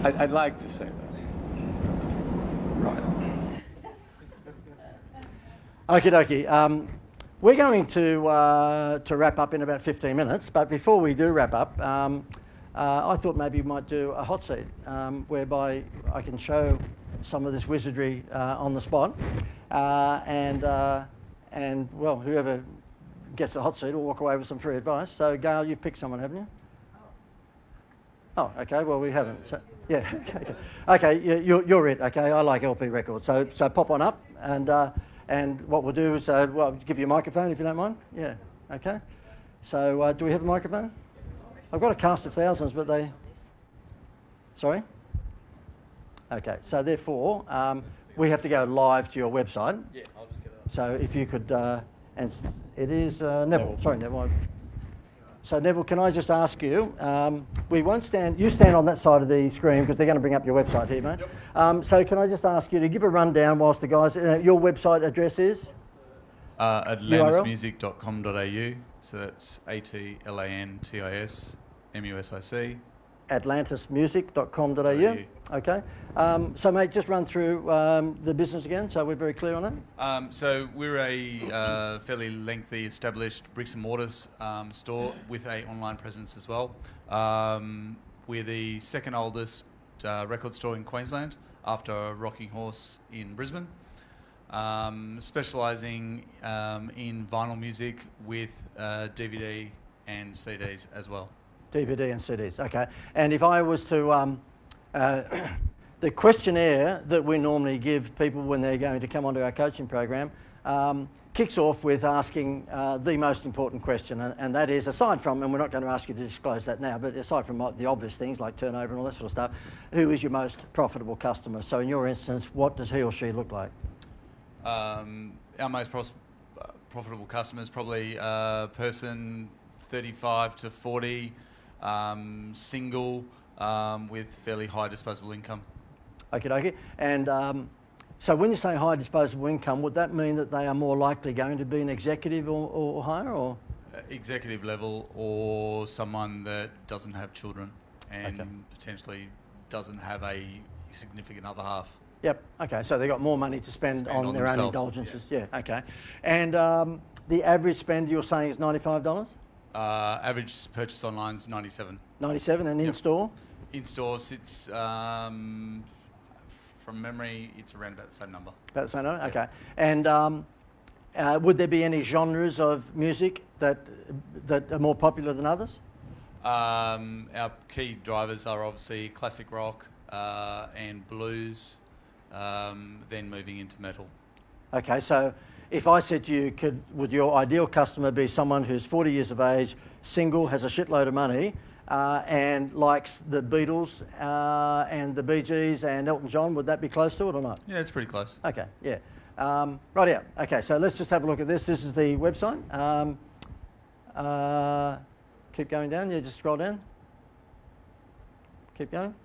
I'd like to say that. Right. Okie dokie. We're going to wrap up in about 15 minutes, but before we do wrap up, I thought maybe we might do a hot seat, whereby I can show some of this wizardry on the spot, and well, whoever gets the hot seat will walk away with some free advice. So, Gail, you've picked someone, haven't you? Oh, okay. Well, we haven't. So, yeah. Okay. You're it. Okay. I like LP records. So pop on up, and what we'll do is, well, give you a microphone if you don't mind. Yeah. Okay. So, do we have a microphone? I've got a cast of thousands, but they. Sorry. Okay. So therefore, we have to go live to your website. Yeah, I'll just get it up. So if you could. And it is Neville. Sorry, Neville. So Neville, can I just ask you? We won't stand. You stand on that side of the screen because they're going to bring up your website here, mate. Yep. So can I just ask you to give a rundown whilst the guys? Your website address is atlantismusic.com.au. So that's ATLANTISMUSIC. atlantismusic.com.au. Okay. So, mate, just run through the business again so we're very clear on it. So we're a fairly lengthy established bricks and mortars store with a online presence as well. We're the second oldest record store in Queensland after Rocking Horse in Brisbane, specialising in vinyl music with DVD and CDs as well. DVD and CDs, okay. And if I was to, the questionnaire that we normally give people when they're going to come onto our coaching program kicks off with asking the most important question, and that is, aside from, and we're not going to ask you to disclose that now, but aside from the obvious things like turnover and all that sort of stuff, who is your most profitable customer? So in your instance, what does he or she look like? Our most profitable customer is probably a person 35 to 40, single, with fairly high disposable income. Okay. And so when you say high disposable income, would that mean that they are more likely going to be an executive or higher, or? Executive level, or someone that doesn't have children and potentially doesn't have a significant other half. Yep. Okay. So they've got more money to spend on their own indulgences. Yeah. Okay. And the average spend you're saying is $95? Average purchase online is 97. 97, and in store? In store sits, from memory, it's around about the same number. About the same number. Okay. And would there be any genres of music that are more popular than others? Our key drivers are obviously classic rock and blues, then moving into metal. Okay, so if I said to you, would your ideal customer be someone who's 40 years of age, single, has a shitload of money, and likes the Beatles and the Bee Gees and Elton John, would that be close to it or not? Yeah, it's pretty close. Okay, yeah. Right out. Okay, so let's just have a look at this. This is the website. Keep going down. Yeah, just scroll down. Keep going.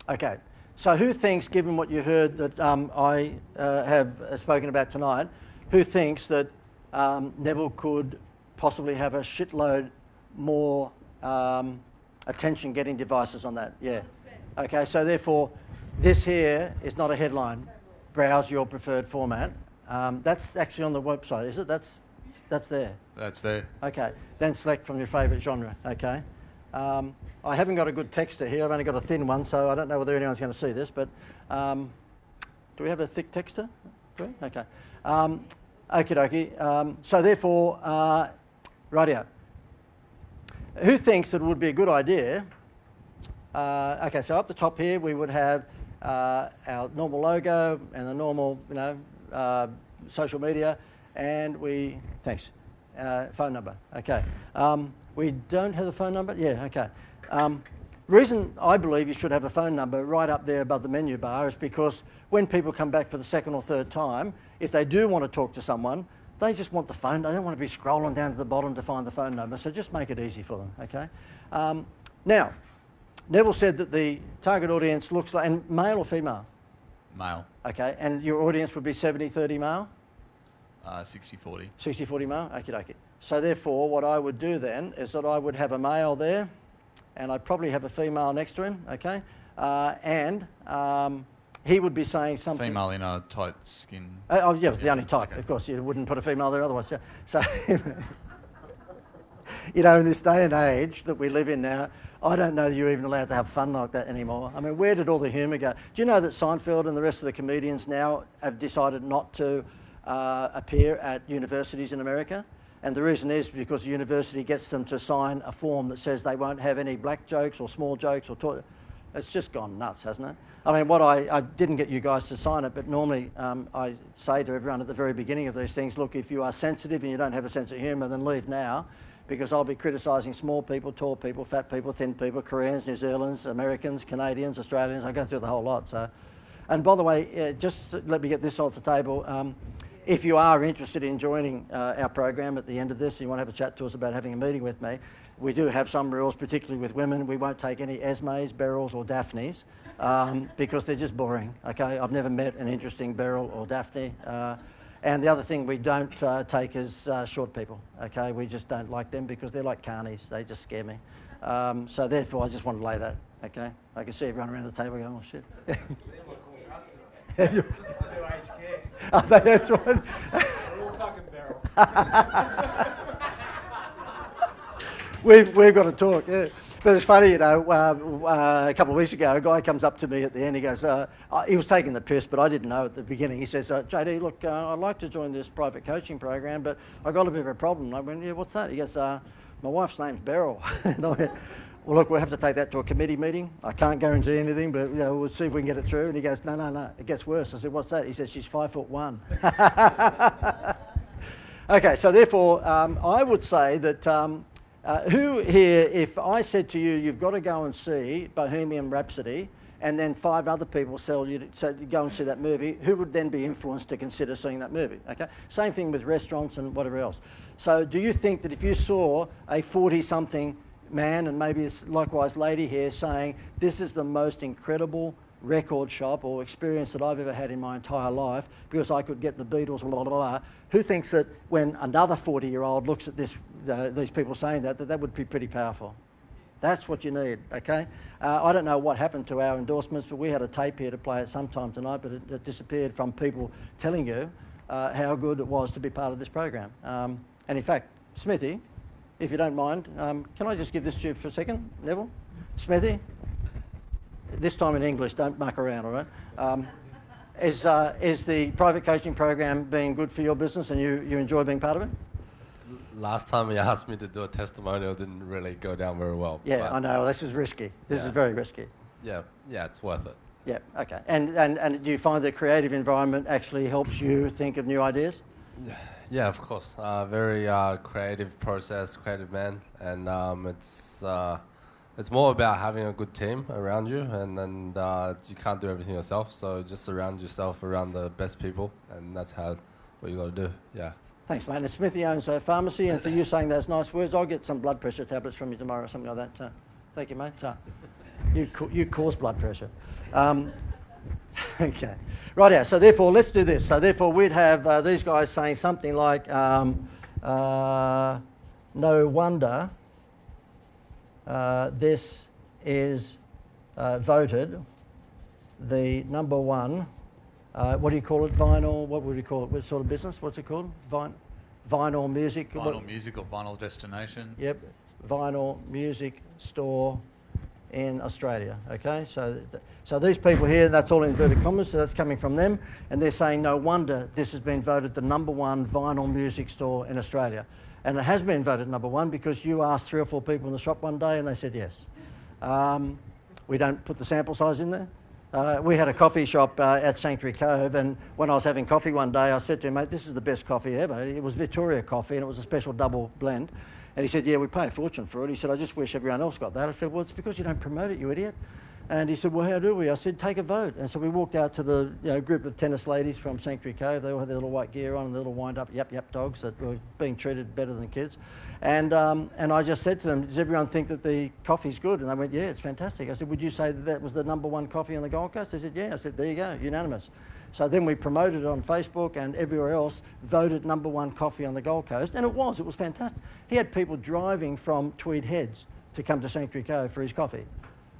Okay. So who thinks, given what you heard that I have spoken about tonight, who thinks that Neville could possibly have a shitload more attention-getting devices on that. Yeah. Okay, so therefore, this here is not a headline. Browse your preferred format. That's actually on the website, is it? That's there. That's there. Okay, then select from your favourite genre. Okay. I haven't got a good texter here. I've only got a thin one, so I don't know whether anyone's going to see this. But do we have a thick texter? Do we? Okay. Okie dokie. So therefore, rightio. Who thinks that it would be a good idea? Okay, so up the top here we would have our normal logo and the normal, social media, and phone number. Okay. We don't have a phone number? Yeah, okay. Reason I believe you should have a phone number right up there above the menu bar is because when people come back for the second or third time, if they do want to talk to someone, they just want the phone. They don't want to be scrolling down to the bottom to find the phone number, so just make it easy for them, okay? Now, Neville said that the target audience looks like, and male or female? Male. Okay, and your audience would be 70-30 male? 60-40. 60-40 male? Okie dokie. So therefore, what I would do then is that I would have a male there, and I'd probably have a female next to him, okay? He would be saying something. Female in a tight skin. Oh, yeah, it's the only type. Okay. Of course, you wouldn't put a female there otherwise. Yeah. So, in this day and age that we live in now, I don't know that you're even allowed to have fun like that anymore. I mean, where did all the humour go? Do you know that Seinfeld and the rest of the comedians now have decided not to appear at universities in America? And the reason is because the university gets them to sign a form that says they won't have any black jokes or small jokes or it's just gone nuts, hasn't it? I mean, I didn't get you guys to sign it, but normally I say to everyone at the very beginning of these things, look, if you are sensitive and you don't have a sense of humour, then leave now, because I'll be criticising small people, tall people, fat people, thin people, Koreans, New Zealanders, Americans, Canadians, Australians. I go through the whole lot. So, and by the way, just let me get this off the table. If you are interested in joining our program at the end of this and you want to have a chat to us about having a meeting with me, we do have some rules, particularly with women. We won't take any Esmes, Beryls or Daphnes because they're just boring, okay? I've never met an interesting Beryl or Daphne. And the other thing we don't take is short people, okay? We just don't like them because they're like carnies. They just scare me. So therefore, I just want to lay that, okay? I can see everyone around the table going, oh, shit. Oh, that's right. They're all fucking Beryl. We've got to talk, yeah. But it's funny, a couple of weeks ago, a guy comes up to me at the end, he goes, he was taking the piss, but I didn't know at the beginning. He says, JD, look, I'd like to join this private coaching program, but I've got a bit of a problem. I went, yeah, what's that? He goes, my wife's name's Beryl. And I went, well, look, we'll have to take that to a committee meeting. I can't guarantee anything, but we'll see if we can get it through. And he goes, no, it gets worse. I said, what's that? He says, she's 5'1". Okay, so therefore, I would say that who here, if I said to you, you've got to go and see Bohemian Rhapsody, and then 5 other people tell you to go and see that movie, who would then be influenced to consider seeing that movie? Okay, same thing with restaurants and whatever else. So do you think that if you saw a 40-something man and maybe likewise lady here saying, this is the most incredible record shop or experience that I've ever had in my entire life because I could get the Beatles, blah, blah, blah, who thinks that when another 40-year-old looks at this, these people saying that would be pretty powerful? That's what you need, okay? I don't know what happened to our endorsements, but we had a tape here to play at some time tonight, but it disappeared from people telling you how good it was to be part of this program. And in fact, Smithy, if you don't mind, can I just give this to you for a second, Neville? Smithy, this time in English, don't muck around, all right? Is the private coaching program being good for your business and you enjoy being part of it? Last time he asked me to do a testimonial, didn't really go down very well. Yeah, I know, this is risky. This is very risky. Yeah, it's worth it. Yeah, okay. And do you find the creative environment actually helps you think of new ideas? Yeah, of course. Very creative process, creative man, and it's more about having a good team around you, and you can't do everything yourself. So just surround yourself around the best people, and that's what you got to do. Yeah. Thanks, mate. And Smithy owns a pharmacy, and for you saying those nice words, I'll get some blood pressure tablets from you tomorrow or something like that. Thank you, mate. You cause blood pressure. Okay. Right, yeah. So therefore, let's do this. So therefore, we'd have these guys saying something like, no wonder this is voted the number one, what do you call it, vinyl, what would you call it, what sort of business, what's it called? Vinyl music? Vinyl music or vinyl destination. Yep, vinyl music store in Australia, okay? So these people here, that's all inverted commas, so that's coming from them, and they're saying no wonder this has been voted the number one vinyl music store in Australia. And it has been voted number one because you asked 3 or 4 people in the shop one day and they said yes. We don't put the sample size in there. We had a coffee shop at Sanctuary Cove, and when I was having coffee one day, I said to him, mate, this is the best coffee ever. It was Victoria coffee, and it was a special double blend. And he said, yeah, we pay a fortune for it. He said, I just wish everyone else got that. I said, well, it's because you don't promote it, you idiot. And he said, well, how do we? I said, take a vote. And so we walked out to the group of tennis ladies from Sanctuary Cove. They all had their little white gear on and their little wind-up yap dogs that were being treated better than kids. And I just said to them, does everyone think that the coffee's good? And they went, yeah, it's fantastic. I said, would you say that was the number one coffee on the Gold Coast? They said, yeah. I said, there you go, unanimous. So then we promoted it on Facebook, and everywhere else voted number one coffee on the Gold Coast. And it was fantastic. He had people driving from Tweed Heads to come to Sanctuary Cove for his coffee.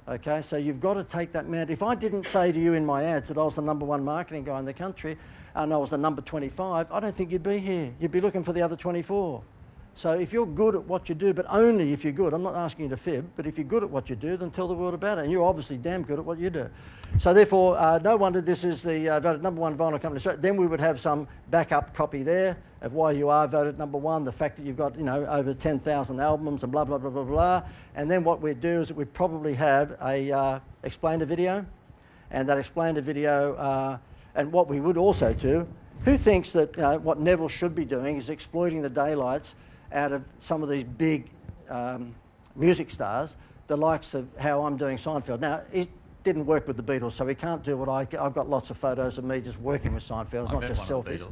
Okay, so you've got to take that man. If I didn't say to you in my ads that I was the number one marketing guy in the country and I was the number 25, I don't think you'd be here. You'd be looking for the other 24. So if you're good at what you do, but only if you're good, I'm not asking you to fib, but if you're good at what you do, then tell the world about it. And you're obviously damn good at what you do. So therefore, no wonder this is the voted number one vinyl company. So then we would have some backup copy there of why you are voted number one, the fact that you've got, over 10,000 albums and blah, blah, blah, blah, blah. And then what we'd do is that we'd probably have a explainer video, and that explainer video, and what we would also do, who thinks that what Neville should be doing is exploiting the daylights out of some of these big music stars, the likes of how I'm doing Seinfeld. Now, it didn't work with the Beatles, so we can't do what I've got lots of photos of me just working with Seinfeld, it's not just selfies.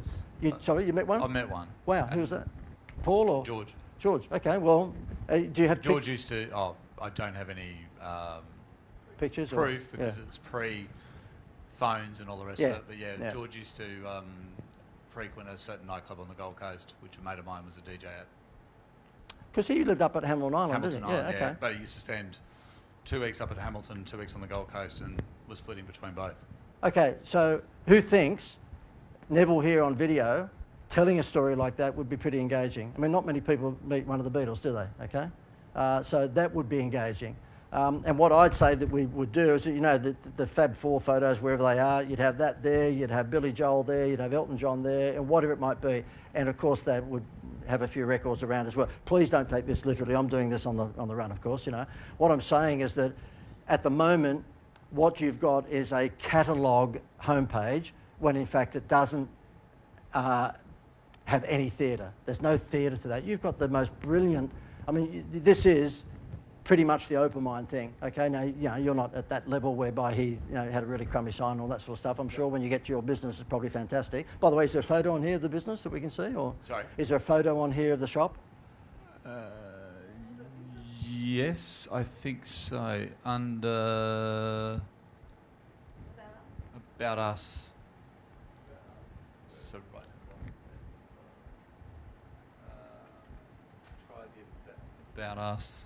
Sorry, you met one? I met one. Wow, who was that? Paul or? George. George, okay, well, do you have George used to, I don't have any pictures proof because it's pre-phones and all the rest of it, but yeah, George used to frequent a certain nightclub on the Gold Coast, which a mate of mine was a DJ at. Because he lived up at Hamilton Island, didn't he? Island, yeah, okay. But he used to spend 2 weeks up at Hamilton, 2 weeks on the Gold Coast, and was flitting between both. Okay, so who thinks Neville here on video telling a story like that would be pretty engaging? I mean, not many people meet one of the Beatles, do they? Okay, so that would be engaging. And what I'd say that we would do is, the Fab Four photos, wherever they are, you'd have that there, you'd have Billy Joel there, you'd have Elton John there, and whatever it might be. And of course, that would have a few records around as well. Please don't take this literally. I'm doing this on the run, of course. What I'm saying is that at the moment, what you've got is a catalogue homepage, when in fact it doesn't have any theatre. There's no theatre to that. You've got the most brilliant. I mean, this is pretty much the open mind thing. Okay, now you're not at that level whereby he had a really crummy sign and all that sort of stuff. I'm sure when you get to your business, it's probably fantastic. By the way, is there a photo on here of the business that we can see, or sorry, is there a photo on here of the shop? Yes, I think so. Under About Us. So right. Try the About Us.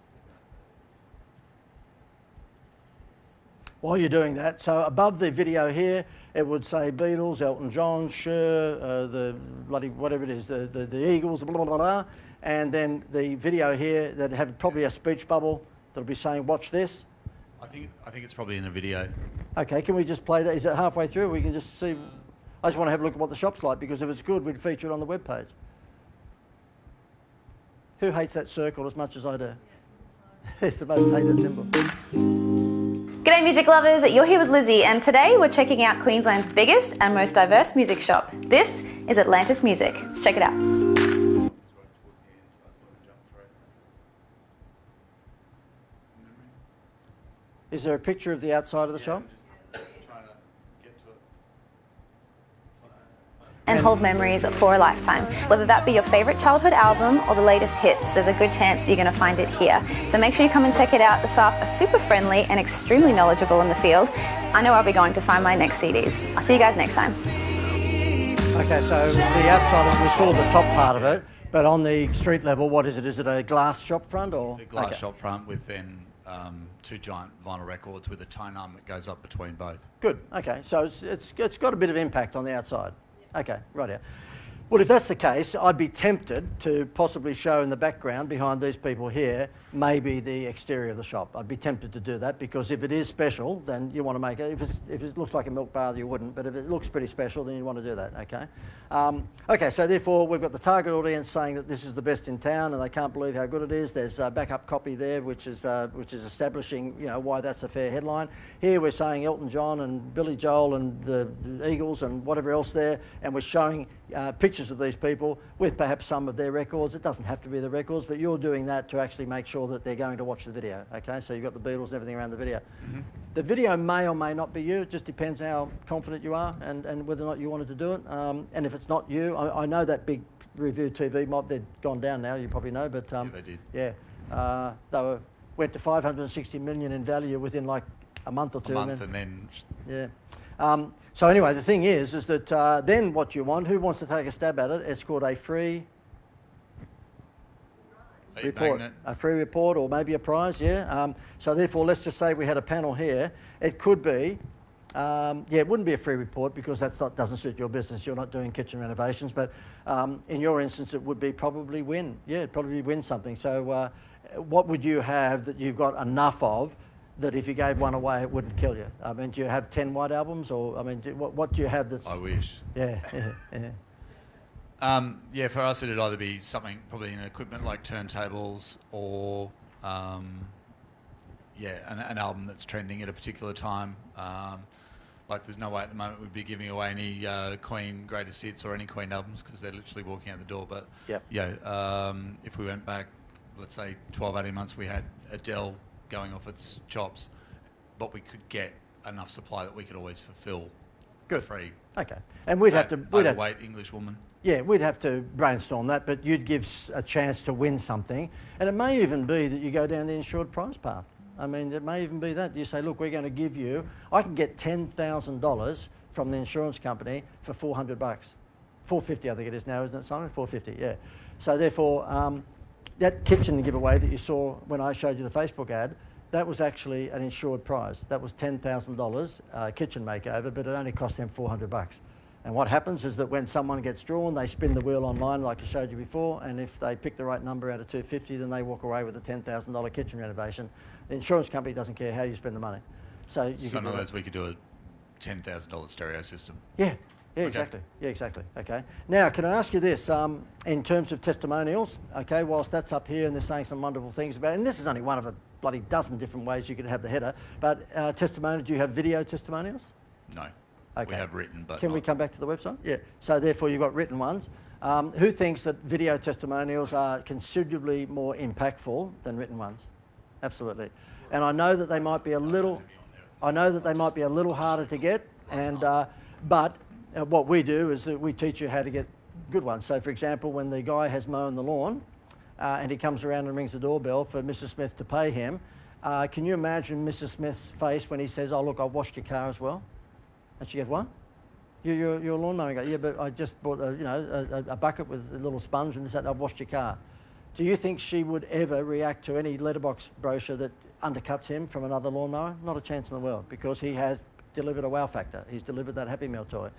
While you're doing that, so above the video here, it would say Beatles, Elton John, Cher, the bloody whatever it is, the Eagles, blah, blah, blah, blah. And then the video here that have probably a speech bubble that'll be saying, watch this. I think it's probably in the video. Okay, can we just play that? Is it halfway through? We can just see. I just want to have a look at what the shop's like, because if it's good, we'd feature it on the webpage. Who hates that circle as much as I do? It's the most hated symbol. G'day music lovers, you're here with Lizzie, and today we're checking out Queensland's biggest and most diverse music shop. This is Atlantis Music. Let's check it out. Is there a picture of the outside of the shop? And hold memories for a lifetime. Whether that be your favourite childhood album or the latest hits, there's a good chance you're going to find it here. So make sure you come and check it out. The staff are super friendly and extremely knowledgeable in the field. I know I'll be going to find my next CDs. I'll see you guys next time. Okay, so the outside, we saw the top part of it, But on the street level, what is it? Is it a glass shop front or? A glass Okay. shop front with then two giant vinyl records with a tone arm that goes up between both. Good. Okay. So it's got a bit of impact on the outside. Okay. Right here. Well, if that's the case, I'd be tempted to possibly show in the background behind these people here maybe the exterior of the shop. I'd be tempted to do that because if it is special, then you want to make it. If it looks like a milk bar, you wouldn't. But if it looks pretty special, then you want to do that. Okay. Okay. So therefore, we've got the target audience saying that this is the best in town, and they can't believe how good it is. There's a backup copy there, which is establishing why that's a fair headline. Here we're saying Elton John and Billy Joel and the Eagles and whatever else there, and we're showing pictures of these people with perhaps some of their records. It doesn't have to be the records, but you're doing that to actually make sure that they're going to watch the video. Okay, so you've got the Beatles and everything around the video. Mm-hmm. The video may or may not be you. It just depends how confident you are and whether or not you wanted to do it. And if it's not you, I know that big review TV mob, they've gone down now, you probably know, but Yeah, they did. yeah, went to 560 million in value within like a month or two. And then Yeah. So anyway, the thing is that then what you want, who wants to take a stab at it? It's called a free report. magnet. A free report or maybe a prize, yeah. So therefore, let's just say we had a panel here. It could be, it wouldn't be a free report because doesn't suit your business. You're not doing kitchen renovations, but in your instance, it would be probably win. Yeah, it'd probably win something. So what would you have that you've got enough of that if you gave one away, it wouldn't kill you? I mean, do you have 10 white albums, or I mean, what do you have that's? I wish. Yeah, yeah. Yeah, for us it'd either be something probably in equipment like turntables or an album that's trending at a particular time. Like there's no way at the moment we'd be giving away any Queen greatest hits or any Queen albums because they're literally walking out the door. But yep. If we went back, let's say 12, 18 months, we had Adele going off its chops, but we could get enough supply that we could always fulfill for free. Okay, and we'd have to overweight English woman. Yeah, we'd have to brainstorm that, but you'd give a chance to win something, and it may even be that you go down the insured prize path. I mean, it may even be that you say, look, we're going to give you. I can get $10,000 from the insurance company for $400, $450 I think it is now, isn't it, Simon? $450, yeah. So therefore, that kitchen giveaway that you saw when I showed you the Facebook ad, that was actually an insured prize. That was $10,000 kitchen makeover, but it only cost them $400. And what happens is that when someone gets drawn, they spin the wheel online like I showed you before, and if they pick the right number out of 250, then they walk away with a $10,000 kitchen renovation. The insurance company doesn't care how you spend the money. So in other words, we could do a $10,000 stereo system. Yeah. Yeah, Okay. exactly. Yeah, exactly. Okay. Now, can I ask you this? In terms of testimonials, okay, whilst that's up here and they're saying some wonderful things about it, and this is only one of a bloody dozen different ways you could have the header, but testimonial, do you have video testimonials? No. Okay. We have written, but Can we come back to the website? Yeah. So therefore, you've got written ones. Who thinks that video testimonials are considerably more impactful than written ones? Absolutely. And I know that they might be a little. I know that they might be a little harder to get, and but what we do is that we teach you how to get good ones. So, for example, when the guy has mown the lawn, and he comes around and rings the doorbell for Mrs. Smith to pay him, can you imagine Mrs. Smith's face when he says, "Oh, look, I've washed your car as well"? And she goes, "What? You're a lawn mowing guy?" "Yeah, but I just bought a bucket with a little sponge and this, that, I've washed your car." Do you think she would ever react to any letterbox brochure that undercuts him from another lawnmower? Not a chance in the world, because he has delivered a wow factor. He's delivered that Happy Meal toy.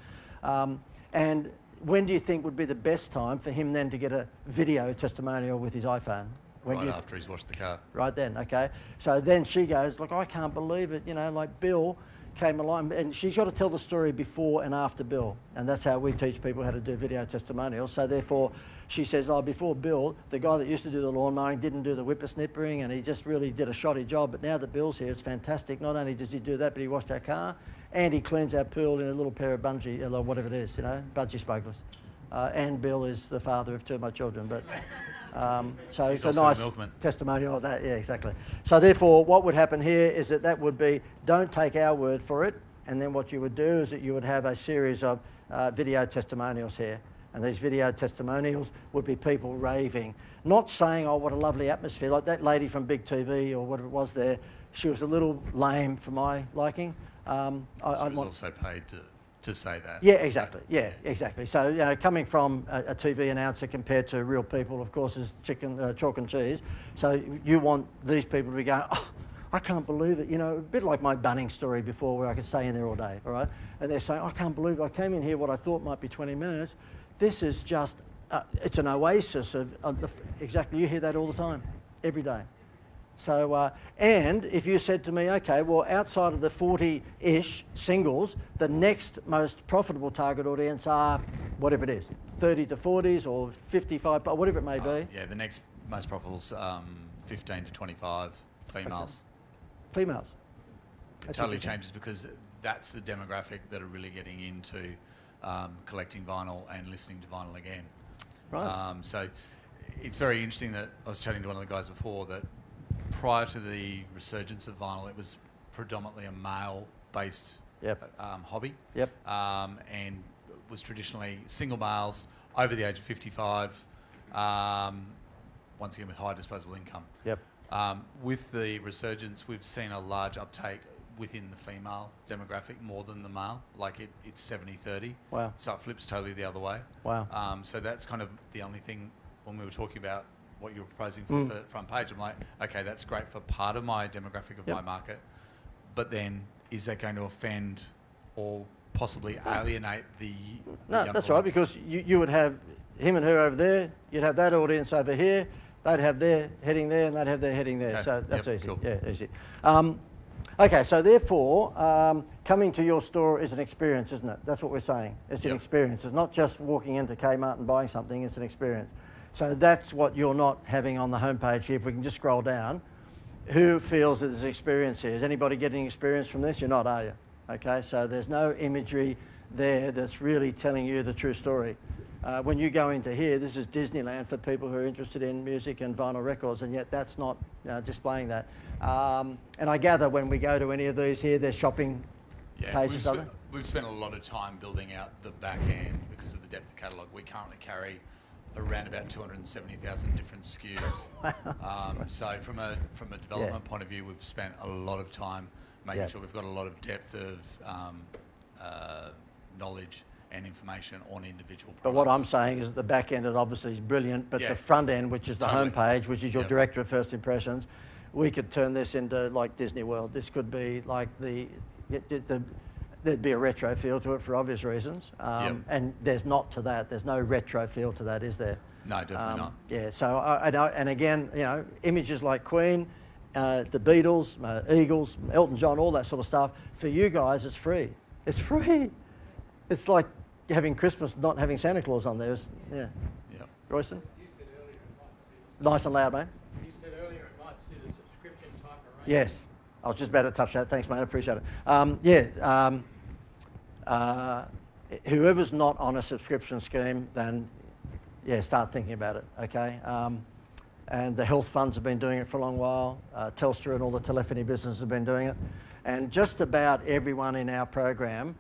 And when do you think would be the best time for him then to get a video testimonial with his iPhone? right after he's washed the car. Right then, okay. So then she goes, "Look, I can't believe it, like Bill came along," and she's got to tell the story before and after Bill, and that's how we teach people how to do video testimonials. So therefore, she says, "Oh, before Bill, the guy that used to do the lawn mowing didn't do the whippersnippering, and he just really did a shoddy job, but now that Bill's here, it's fantastic. Not only does he do that, but he washed our car, and he cleans our pool in a little pair of bungee, or whatever it is, budgie smugglers. And Bill is the father of two of my children, but..." So he's it's a also nice a milkman. testimonial of that, yeah, exactly. So therefore, what would happen here is that would be, don't take our word for it, and then what you would do is that you would have a series of video testimonials here, and these video testimonials would be people raving, not saying, "Oh, what a lovely atmosphere," like that lady from Big TV or whatever it was there. She was a little lame for my liking. She was also paid to to say that. Yeah, exactly. Yeah, exactly. So, you know, coming from a TV announcer compared to real people, of course, is chalk and cheese. So you want these people to be going, oh, I can't believe it. You know, a bit like my Bunnings story before where I could stay in there all day, all right? And they're saying, I can't believe it. I came in here what I thought might be 20 minutes. This is just, it's an oasis of exactly, you hear that all the time, every day. So, and if you said to me, okay, well, outside of the 40-ish singles, the next most profitable target audience are whatever it is, 30 to 40s or 55, whatever it may be. Yeah, the next most profitable is 15 to 25 females. Okay. Females. It totally changes because that's the demographic that are really getting into collecting vinyl and listening to vinyl again. Right. So it's very interesting that I was chatting to one of the guys before that prior to the resurgence of vinyl, it was predominantly a male-based hobby. Yep. And was traditionally single males over the age of 55, once again with high disposable income. Yep. With the resurgence, we've seen a large uptake within the female demographic more than the male. Like it's 70-30. Wow. So it flips totally the other way. Wow. So that's kind of the only thing when we were talking about what you were proposing for the front page. I'm like, okay, that's great for part of my demographic of my market, but then is that going to offend or possibly alienate the No, young that's right, audience? because you would have him and her over there, you'd have that audience over here, they'd have their heading there, and they'd have their heading there. Okay. So that's easy. Cool. Yeah, easy. Okay, so therefore, coming to your store is an experience, isn't it? That's what we're saying. It's an experience. It's not just walking into Kmart and buying something, it's an experience. So that's what you're not having on the homepage here. If we can just scroll down, who feels that there's experience here? Is anybody getting experience from this? You're not, are you? Okay, so there's no imagery there that's really telling you the true story. When you go into here, this is Disneyland for people who are interested in music and vinyl records, and yet that's not displaying that. And I gather when we go to any of these here, there's shopping pages, are there? We've spent a lot of time building out the back end because of the depth of catalogue. We currently carry around about 270,000 different SKUs. So from a development point of view, we've spent a lot of time making sure we've got a lot of depth of knowledge and information on individual products. But what I'm saying is that the back end obviously is brilliant, but the front end, which is the homepage, which is your director of first impressions, we could turn this into like Disney World. This could be like there'd be a retro feel to it for obvious reasons. And there's not to that. There's no retro feel to that, is there? No, definitely not. Yeah, so and again, you know, images like Queen, the Beatles, Eagles, Elton John, all that sort of stuff, for you guys, it's free. It's free. It's like having Christmas, not having Santa Claus on there. Royston? You said earlier it might suit Nice and loud, mate. You said earlier it might suit a subscription type arrangement. Yes. I was just about to touch that. Thanks, mate. I appreciate it. Whoever's not on a subscription scheme, then, start thinking about it, okay? And the health funds have been doing it for a long while. Telstra and all the telephony businesses have been doing it. And just about everyone in our program,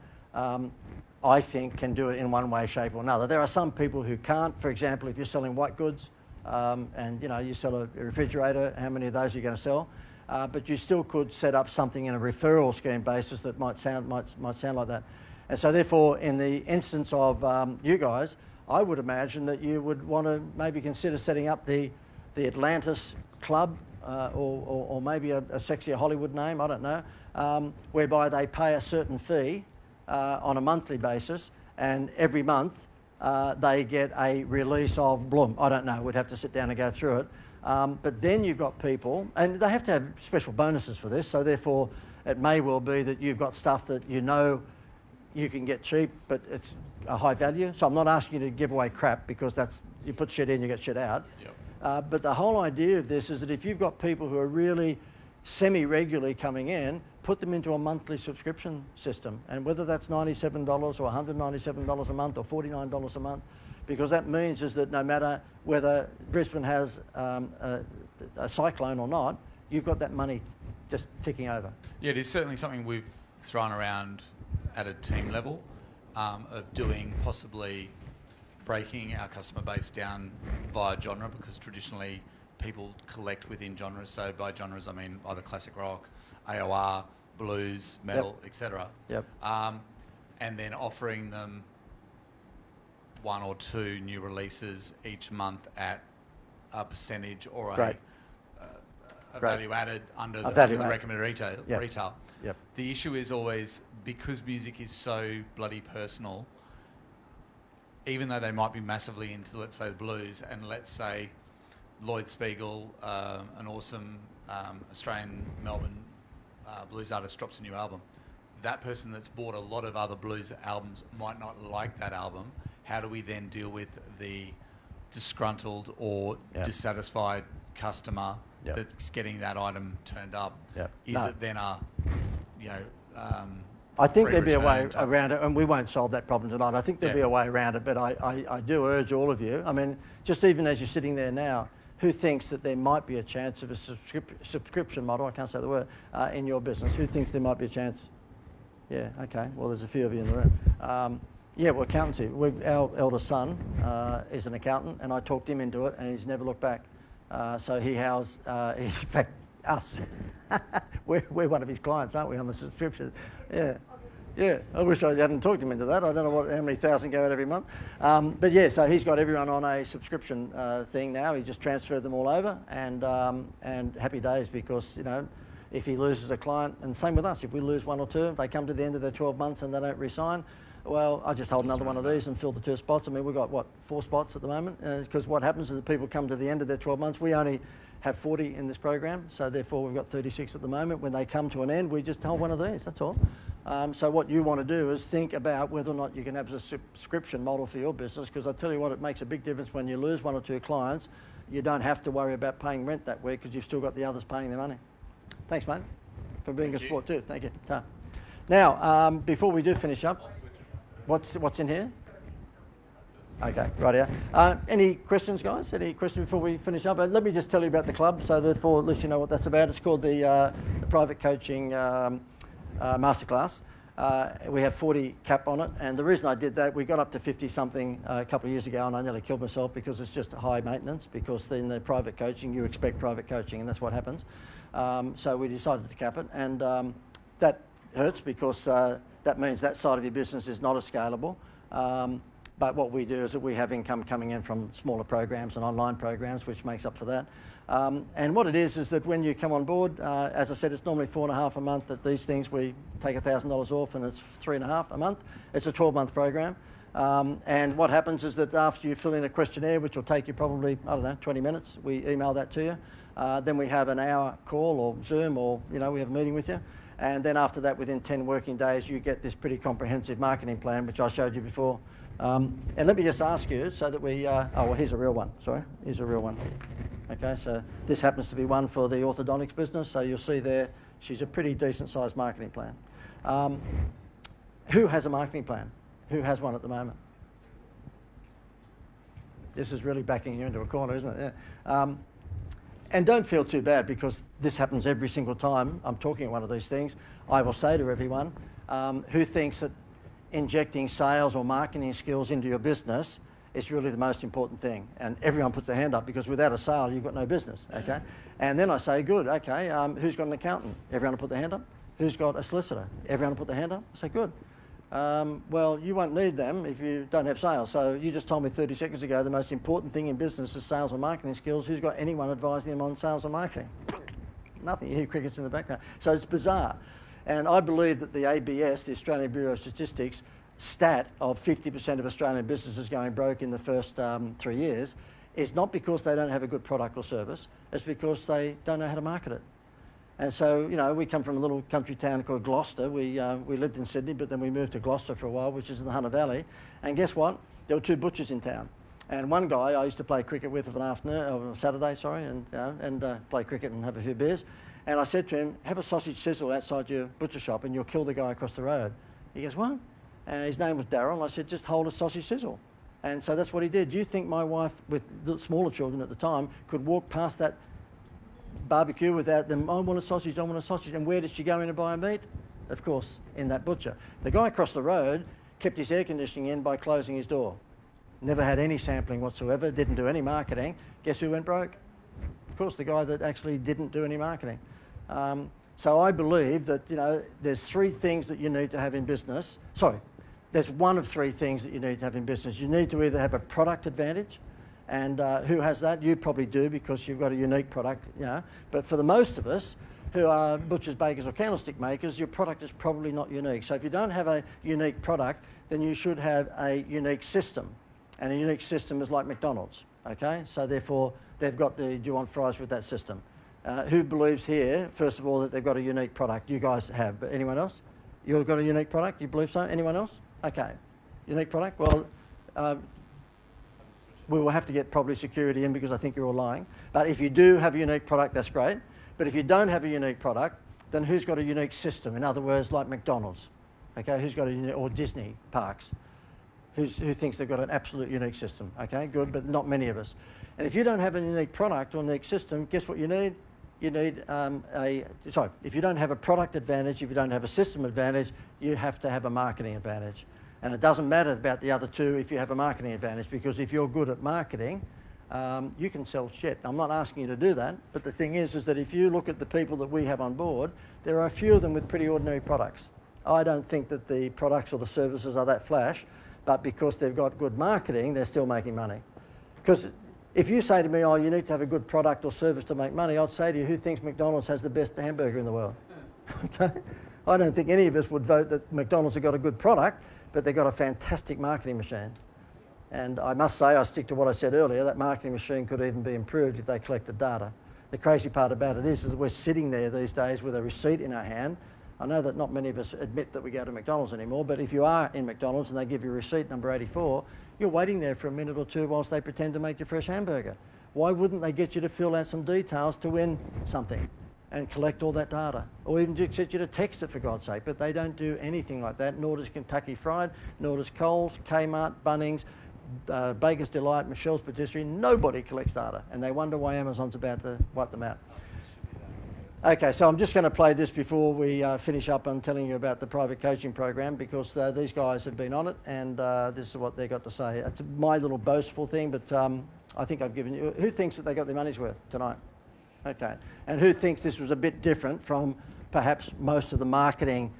I think, can do it in one way, shape or another. There are some people who can't. For example, if you're selling white goods and, you know, you sell a refrigerator, how many of those are you going to sell? But you still could set up something in a referral scheme basis that might sound like that. And so therefore, in the instance of you guys, I would imagine that you would want to maybe consider setting up the Atlantis Club or maybe a sexier Hollywood name, I don't know, whereby they pay a certain fee on a monthly basis, and every month they get a release of Bloom. I don't know, we'd have to sit down and go through it. But then you've got people, and they have to have special bonuses for this, so therefore it may well be that you've got stuff that you know you can get cheap, but it's a high value. So I'm not asking you to give away crap, because that's, you put shit in, you get shit out. But the whole idea of this is that if you've got people who are really semi-regularly coming in, put them into a monthly subscription system. And whether that's $97 or $197 a month or $49 a month, because that means is that no matter whether Brisbane has a cyclone or not, you've got that money just ticking over. Yeah, it is certainly something we've thrown around at a team level of doing, possibly breaking our customer base down via genre, because traditionally people collect within genres. So by genres, I mean either classic rock, AOR, blues, metal, etc. and then offering them 1 or 2 new releases each month at a percentage or Great. a Great. value added under A the value add. recommended retail. Yep. retail. Yep. The issue is always, because music is so bloody personal, even though they might be massively into, let's say, the blues, and let's say Lloyd Spiegel, an awesome Australian Melbourne blues artist, drops a new album. That person that's bought a lot of other blues albums might not like that album. How do we then deal with the disgruntled or dissatisfied customer that's getting that item turned up? Is it then a, I think free there'd be a way return type? around it, and we won't solve that problem tonight. I think there'll be a way around it, but I do urge all of you. I mean, just even as you're sitting there now, who thinks that there might be a chance of a subscription model, I can't say the word, in your business? Who thinks there might be a chance? Yeah, okay. Well, there's a few of you in the room. Yeah, well, accountancy. Our eldest son is an accountant, and I talked him into it, and he's never looked back. So he housed, in fact, us. we're one of his clients, aren't we, on the subscription? Yeah. Yeah, I wish I hadn't talked him into that. I don't know how many thousand go out every month. But yeah, so he's got everyone on a subscription thing now. He just transferred them all over, and happy days, because, if he loses a client, and same with us, if we lose 1 or 2, they come to the end of their 12 months and they don't re-sign, well, I just hold another one of these and fill the 2 spots. I mean, we've got, 4 spots at the moment? Because what happens is that people come to the end of their 12 months. We only have 40 in this program, so therefore we've got 36 at the moment. When they come to an end, we just hold one of these, that's all. So what you want to do is think about whether or not you can have a subscription model for your business, because I tell you what, it makes a big difference when you lose 1 or 2 clients. You don't have to worry about paying rent that week, because you've still got the others paying their money. Thanks, mate, for being a sport too. Thank you. Now, before we do finish up, what's in here? Okay, right here. Any questions, guys? Any questions before we finish up? Let me just tell you about the club, so therefore at least you know what that's about. It's called the Private Coaching Masterclass. We have 40 cap on it, and the reason I did that, we got up to 50 something a couple of years ago, and I nearly killed myself because it's just high maintenance, because in the private coaching you expect private coaching, and that's what happens. So we decided to cap it, and that hurts, because that means that side of your business is not as scalable. But what we do is that we have income coming in from smaller programs and online programs, which makes up for that. And what it is that when you come on board, as I said, it's normally $4.5 a month. At these things, we take $1,000 off, and it's $3.5 a month. It's a 12-month program. And what happens is that after you fill in a questionnaire, which will take you probably, 20 minutes, we email that to you. Then we have an hour call or Zoom, or, we have a meeting with you. And then after that, within 10 working days, you get this pretty comprehensive marketing plan, which I showed you before. And let me just ask you, so that we, here's a real one, sorry, here's a real one. Okay, so this happens to be one for the orthodontics business, so you'll see there, she's a pretty decent sized marketing plan. Who has a marketing plan? Who has one at the moment? This is really backing you into a corner, isn't it? Yeah. And don't feel too bad, because this happens every single time I'm talking one of these things. I will say to everyone who thinks that injecting sales or marketing skills into your business is really the most important thing. And everyone puts their hand up, because without a sale, you've got no business, okay? And then I say, good, okay, who's got an accountant? Everyone will put their hand up. Who's got a solicitor? Everyone will put their hand up. I say, good. Well, you won't need them if you don't have sales. So you just told me 30 seconds ago the most important thing in business is sales and marketing skills. Who's got anyone advising them on sales and marketing? Nothing. You hear crickets in the background. So it's bizarre. And I believe that the ABS, the Australian Bureau of Statistics, stat of 50% of Australian businesses going broke in the first 3 years is not because they don't have a good product or service, it's because they don't know how to market it. And so, we come from a little country town called Gloucester. We lived in Sydney, but then we moved to Gloucester for a while, which is in the Hunter Valley. And guess what? There were 2 butchers in town. And one guy I used to play cricket with of an afternoon, or Saturday, sorry, and play cricket and have a few beers. And I said to him, have a sausage sizzle outside your butcher shop and you'll kill the guy across the road. He goes, what? And his name was Darryl. And I said, just hold a sausage sizzle. And so that's what he did. Do you think my wife, with the smaller children at the time, could walk past that barbecue without them, I want a sausage, I want a sausage? And where did she go in to buy a meat? Of course, in that butcher. The guy across the road kept his air conditioning in by closing his door. Never had any sampling whatsoever, didn't do any marketing. Guess who went broke? Of course, the guy that actually didn't do any marketing. So I believe that, there's 3 things that you need to have in business. Sorry, there's one of three things that you need to have in business. You need to either have a product advantage, and who has that? You probably do because you've got a unique product, you know. But for the most of us who are butchers, bakers or candlestick makers, your product is probably not unique. So if you don't have a unique product, then you should have a unique system. And a unique system is like McDonald's, okay? So therefore, they've got the, do you want fries with that system? Who believes here, first of all, that they've got a unique product? You guys have, but anyone else? You've got a unique product? You believe so? Anyone else? Okay. Unique product? Well, we will have to get probably security in because I think you're all lying. But if you do have a unique product, that's great. But if you don't have a unique product, then who's got a unique system? In other words, like McDonald's, okay? Who's got a unique, or Disney parks? Who thinks they've got an absolute unique system? Okay, good, but not many of us. And if you don't have a unique product or unique system, guess what you need? You need if you don't have a product advantage, if you don't have a system advantage, you have to have a marketing advantage. And it doesn't matter about the other two if you have a marketing advantage, because if you're good at marketing, you can sell shit. I'm not asking you to do that, but the thing is that if you look at the people that we have on board, there are a few of them with pretty ordinary products. I don't think that the products or the services are that flash, but because they've got good marketing, they're still making money. Because if you say to me, oh, you need to have a good product or service to make money, I'd say to you, who thinks McDonald's has the best hamburger in the world? Okay? I don't think any of us would vote that McDonald's have got a good product, but they've got a fantastic marketing machine. And I must say, I stick to what I said earlier, that marketing machine could even be improved if they collected data. The crazy part about it is that we're sitting there these days with a receipt in our hand. I know that not many of us admit that we go to McDonald's anymore, but if you are in McDonald's and they give you receipt number 84, you're waiting there for a minute or two whilst they pretend to make your fresh hamburger. Why wouldn't they get you to fill out some details to win something and collect all that data? Or even just get you to text it, for God's sake, but they don't do anything like that, nor does Kentucky Fried, nor does Coles, Kmart, Bunnings, Baker's Delight, Michelle's Patisserie. Nobody collects data, and they wonder why Amazon's about to wipe them out. Okay, so I'm just going to play this before we finish up on telling you about the private coaching program, because these guys have been on it, and this is what they got to say. It's my little boastful thing, but I think I've given you... Who thinks that they got their money's worth tonight? Okay, and who thinks this was a bit different from perhaps most of the marketing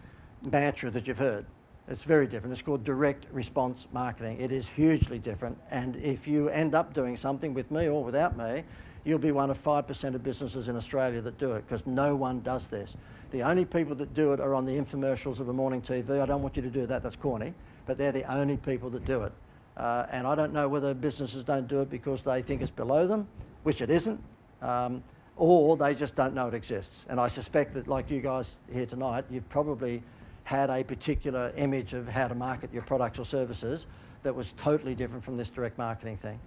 mantra that you've heard? It's very different. It's called direct response marketing. It is hugely different, and if you end up doing something with me or without me, you'll be one of 5% of businesses in Australia that do it, because no one does this. The only people that do it are on the infomercials of a morning TV. I don't want you to do that, that's corny, but they're the only people that do it. And I don't know whether businesses don't do it because they think it's below them, which it isn't, or they just don't know it exists. And I suspect that, like you guys here tonight, you've probably had a particular image of how to market your products or services that was totally different from this direct marketing thing.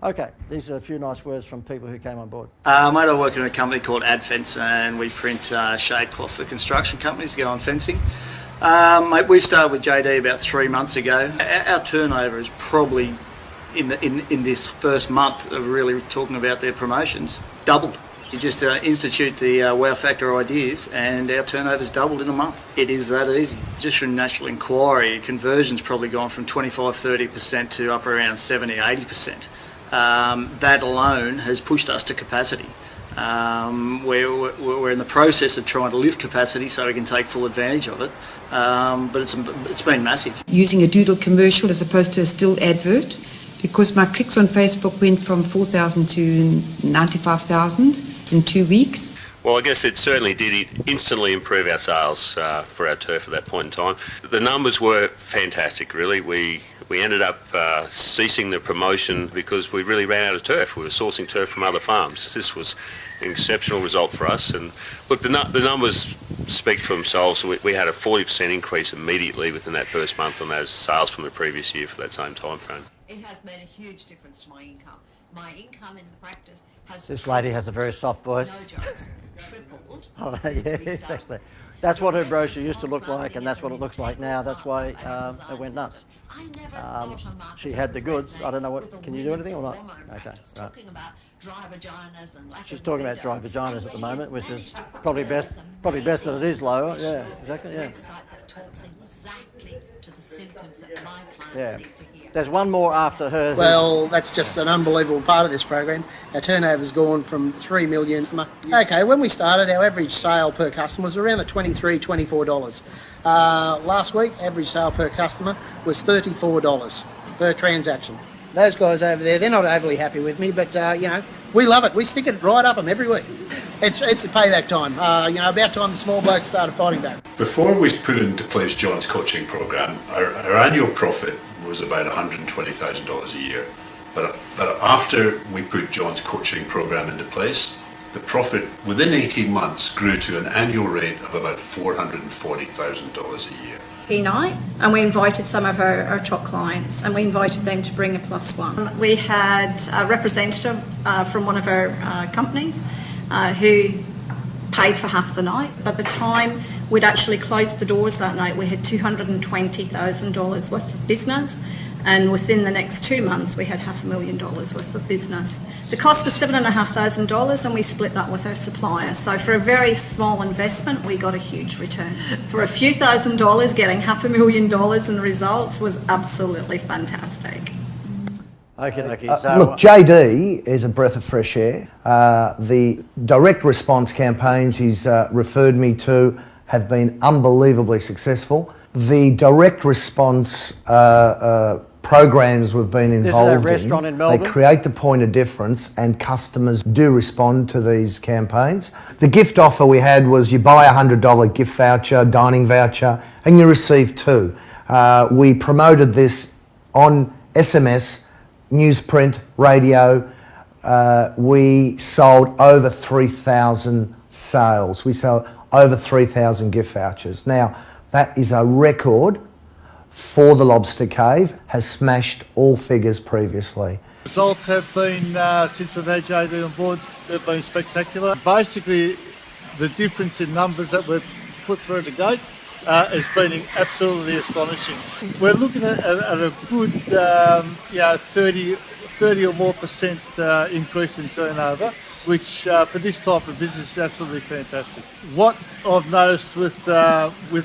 Okay, these are a few nice words from people who came on board. Mate, I work in a company called AdFence, and we print shade cloth for construction companies to go on fencing. Mate, we started with JD about 3 months ago. Our turnover is probably, in this first month of really talking about their promotions, doubled. You just institute the wow factor ideas and our turnover's doubled in a month. It is that easy. Just from natural inquiry, conversion's probably gone from 25-30% to up around 70-80%. That alone has pushed us to capacity. We're in the process of trying to lift capacity so we can take full advantage of it, but it's been massive. Using a doodle commercial as opposed to a still advert, because my clicks on Facebook went from 4,000 to 95,000 in 2 weeks. Well, I guess it certainly did instantly improve our sales for our turf at that point in time. The numbers were fantastic, really. We ended up ceasing the promotion because we really ran out of turf. We were sourcing turf from other farms. This was an exceptional result for us. And look, the numbers speak for themselves. We had a 40% increase immediately within that first month on those sales from the previous year for that same time frame. It has made a huge difference to my income. My income in the practice has... This lady has a very soft voice. No jokes. Tripled. Oh, yeah, exactly. That's what her brochure used to look like, and that's what it looks like now. That's why it went nuts. She had the goods. I don't know what... Can you do anything or not? Okay, right. She's talking about dry vaginas at the moment, which is probably best that it is lower. Yeah, exactly, yeah. Website that talks exactly to the symptoms that my clients Yeah. need to hear. There's one more after her. Well, that's just an unbelievable part of this program. Our turnover's gone from 3 million. Okay, when we started, our average sale per customer was around the $23, $24. Last week, average sale per customer was $34 per transaction. Those guys over there, they're not overly happy with me, but you know, we love it. We stick it right up them every week. It's a payback time. You know, about time the small blokes started fighting back. Before we put into place John's coaching program, our annual profit was about $120,000 a year. But after we put John's coaching program into place, the profit within 18 months grew to an annual rate of about $440,000 a year. Night, and we invited some of our top clients, and we invited them to bring a +1. We had a representative from one of our companies who paid for half the night. By the time we'd actually closed the doors that night, we had $220,000 worth of business, and within the next 2 months we had $500,000 worth of business. The cost was $7,500, and we split that with our supplier. So for a very small investment, we got a huge return. For a few $1,000s, getting $500,000 in results was absolutely fantastic. Okay. Look, JD is a breath of fresh air. The direct response campaigns he's referred me to have been unbelievably successful. The direct response programs we've been involved restaurant in Melbourne? They create the point of difference, and customers do respond to these campaigns. The gift offer we had was you buy a $100 gift voucher, dining voucher, and you receive 2. We promoted this on SMS, newsprint, radio. We sold over 3,000 sales. We sold over 3,000 gift vouchers. Now, that is a record for the Lobster Cave, has smashed all figures previously. Results have been, since we've had JD on board, they've been spectacular. Basically, the difference in numbers that we've put through the gate has been absolutely astonishing. We're looking at a good 30 or more percent increase in turnover, which for this type of business is absolutely fantastic. What I've noticed with